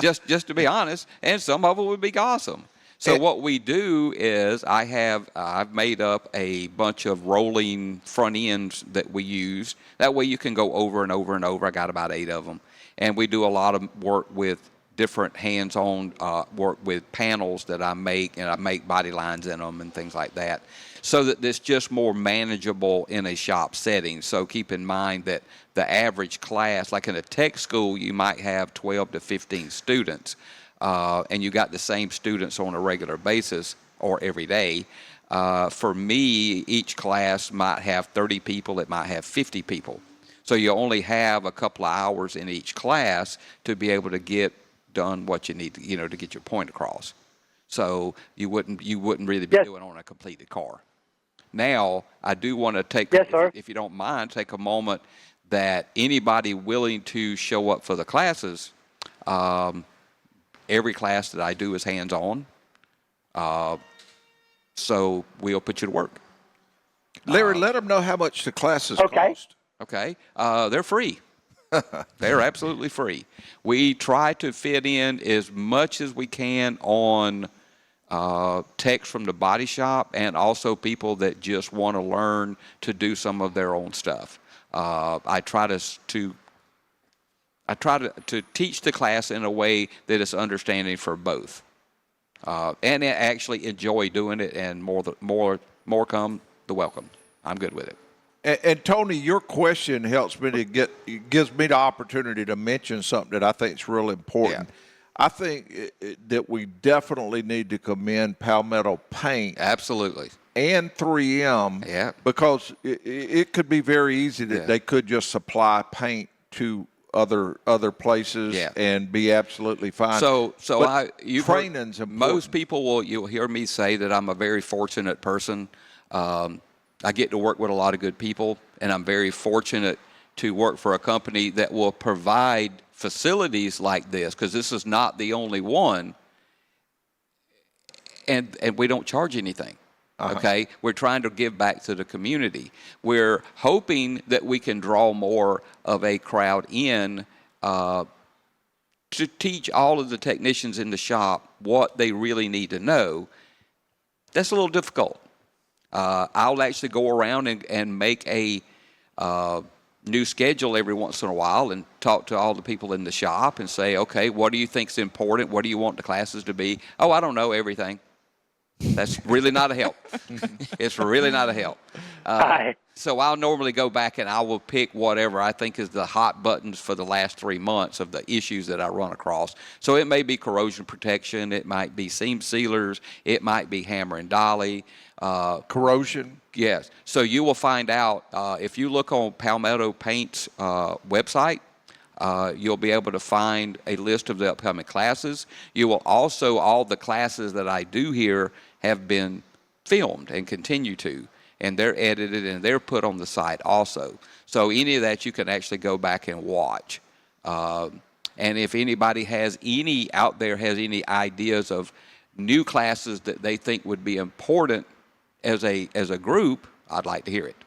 Just to be honest, and some of them would be awesome. So what we do is I've made up a bunch of rolling front ends that we use. That way you can go over and over and over. I got about 8 of them. And we do a lot of work with different hands-on work with panels that I make, and I make body lines in them and things like that, so that it's just more manageable in a shop setting. So keep in mind that the average class, like in a tech school, you might have 12 to 15 students. And you got the same students on a regular basis or every day. For me, each class might have 30 people, it might have 50 people. So you only have a couple of hours in each class to be able to get done what you need to, to get your point across. So you wouldn't really be doing on a completed car. Now, I do want to take, if you don't mind, take a moment that anybody willing to show up for the classes, every class that I do is hands-on, so we'll put you to work. Larry, let them know how much the classes cost. Okay, they're free. They're absolutely free. We try to fit in as much as we can on techs from the body shop and also people that just want to learn to do some of their own stuff. I try to teach the class in a way that is understanding for both, and I actually enjoy doing it. And more come the welcome. I'm good with it. And Tony, your question helps me gives me the opportunity to mention something that I think is real important. Yeah. I think that we definitely need to commend Palmetto Paint. Absolutely. And 3M. Yeah. Because it could be very easy that they could just supply paint to other places and be absolutely fine. Training's important. Most people you'll hear me say that I'm a very fortunate person. I get to work with a lot of good people, and I'm very fortunate to work for a company that will provide facilities like this, because this is not the only one, and we don't charge anything. Okay, we're trying to give back to the community. We're hoping that we can draw more of a crowd in to teach all of the technicians in the shop what they really need to know. That's a little difficult. I'll actually go around and make a new schedule every once in a while and talk to all the people in the shop and say, okay, what do you think is important? What do you want the classes to be? Oh, I don't know everything. That's really not a help. It's really not a help. So I'll normally go back and I will pick whatever I think is the hot buttons for the last 3 months of the issues that I run across. So it may be corrosion protection. It might be seam sealers. It might be hammer and dolly. Corrosion. Yes. So you will find out if you look on Palmetto Paint's website, you'll be able to find a list of the upcoming classes. You will also, all the classes that I do here have been filmed and continue to, and they're edited and they're put on the site also. So any of that you can actually go back and watch. And if anybody has any ideas of new classes that they think would be important as a group, I'd like to hear it.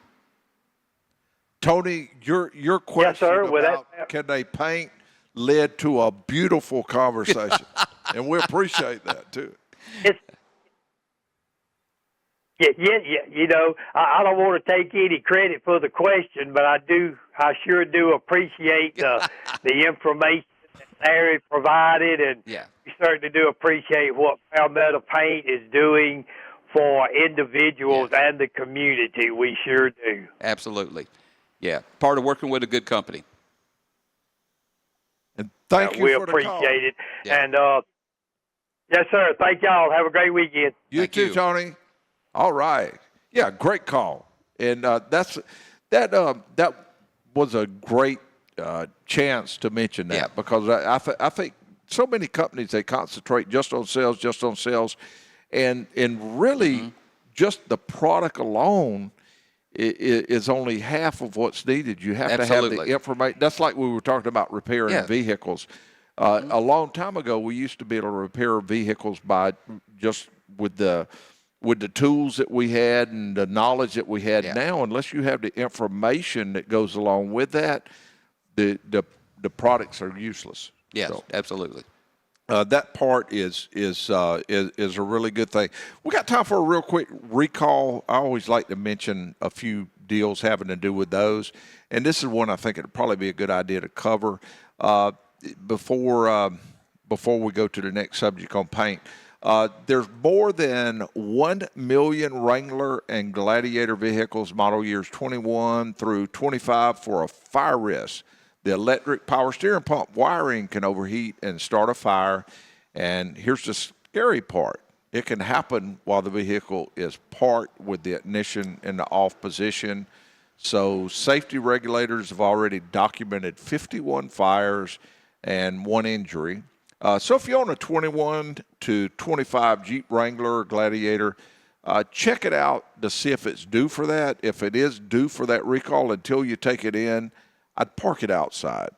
Tony, your question about can they paint led to a beautiful conversation, and we appreciate that too. I don't want to take any credit for the question, but I sure do appreciate the information that Larry provided, and we certainly do appreciate what Palmetto Paint is doing for individuals and the community. We sure do. Absolutely. Yeah, part of working with a good company. And thank you for the call. We appreciate it. Yeah. And yes, sir. Thank y'all. Have a great weekend. You too, Tony. All right. Yeah, great call. And that was a great chance to mention that because I think so many companies, they concentrate just on sales, and really just the product alone is only half of what's needed. You have to have the information. That's like we were talking about repairing vehicles. A long time ago, we used to be able to repair vehicles by just with the with the tools that we had and the knowledge that we had Yeah. now, unless you have the information that goes along with that, the products are useless. Yes, So, absolutely. that part is a really good thing. We got time for a real quick recall. I always like to mention a few deals having to do with those, and this is one I think it'd probably be a good idea to cover before we go to the next subject on paint. There's more than 1 million Wrangler and Gladiator vehicles, model years 21 through 25, for a fire risk. The electric power steering pump wiring can overheat and start a fire. And here's the scary part. It can happen while the vehicle is parked with the ignition in the off position. So safety regulators have already documented 51 fires and 1 injury. So if you own a 21 to 25 Jeep Wrangler or Gladiator, check it out to see if it's due for that. If it is due for that recall until you take it in, I'd park it outside.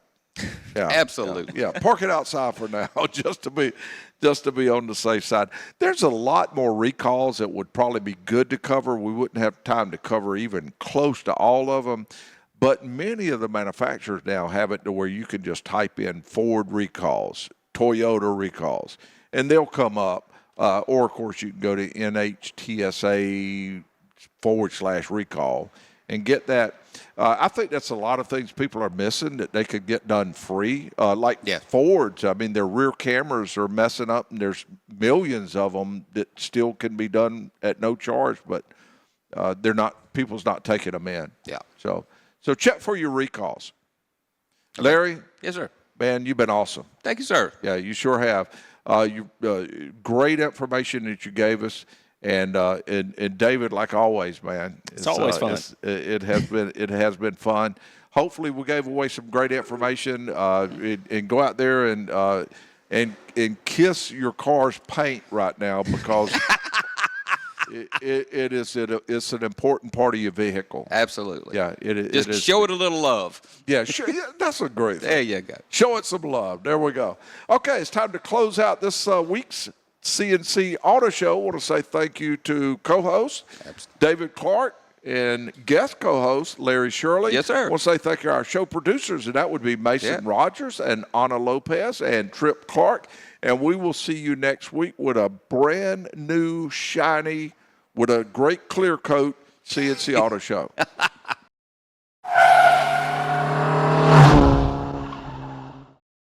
Yeah, Absolutely. Yeah, park it outside for now, just to be on the safe side. There's a lot more recalls that would probably be good to cover. We wouldn't have time to cover even close to all of them. But many of the manufacturers now have it to where you can just type in Ford recalls, Toyota recalls, and they'll come up. Or, of course, you can go to NHTSA/recall and get that. I think that's a lot of things people are missing that they could get done free. Like Fords, I mean, their rear cameras are messing up, and there's millions of them that still can be done at no charge, but people's not taking them in. Yeah. So check for your recalls. Larry? Yes, sir. Man, you've been awesome. Thank you, sir. Yeah, you sure have. Great information that you gave us. And David, like always, man, it's always fun. It has been fun. Hopefully, we gave away some great information. And go out there and kiss your car's paint right now, because it's an important part of your vehicle. Absolutely. Yeah, Just show it a little love. Yeah, sure. Yeah, that's a great thing. There you go. Show it some love. There we go. Okay, it's time to close out this week's C&C Auto Show. I want to say thank you to co-host David Clark and guest co-host Larry Shirley. Yes, sir. I want to say thank you to our show producers, and that would be Mason Rogers and Ana Lopez and Trip Clark. And we will see you next week with a brand new, shiny, with a great clear coat C&C Auto Show.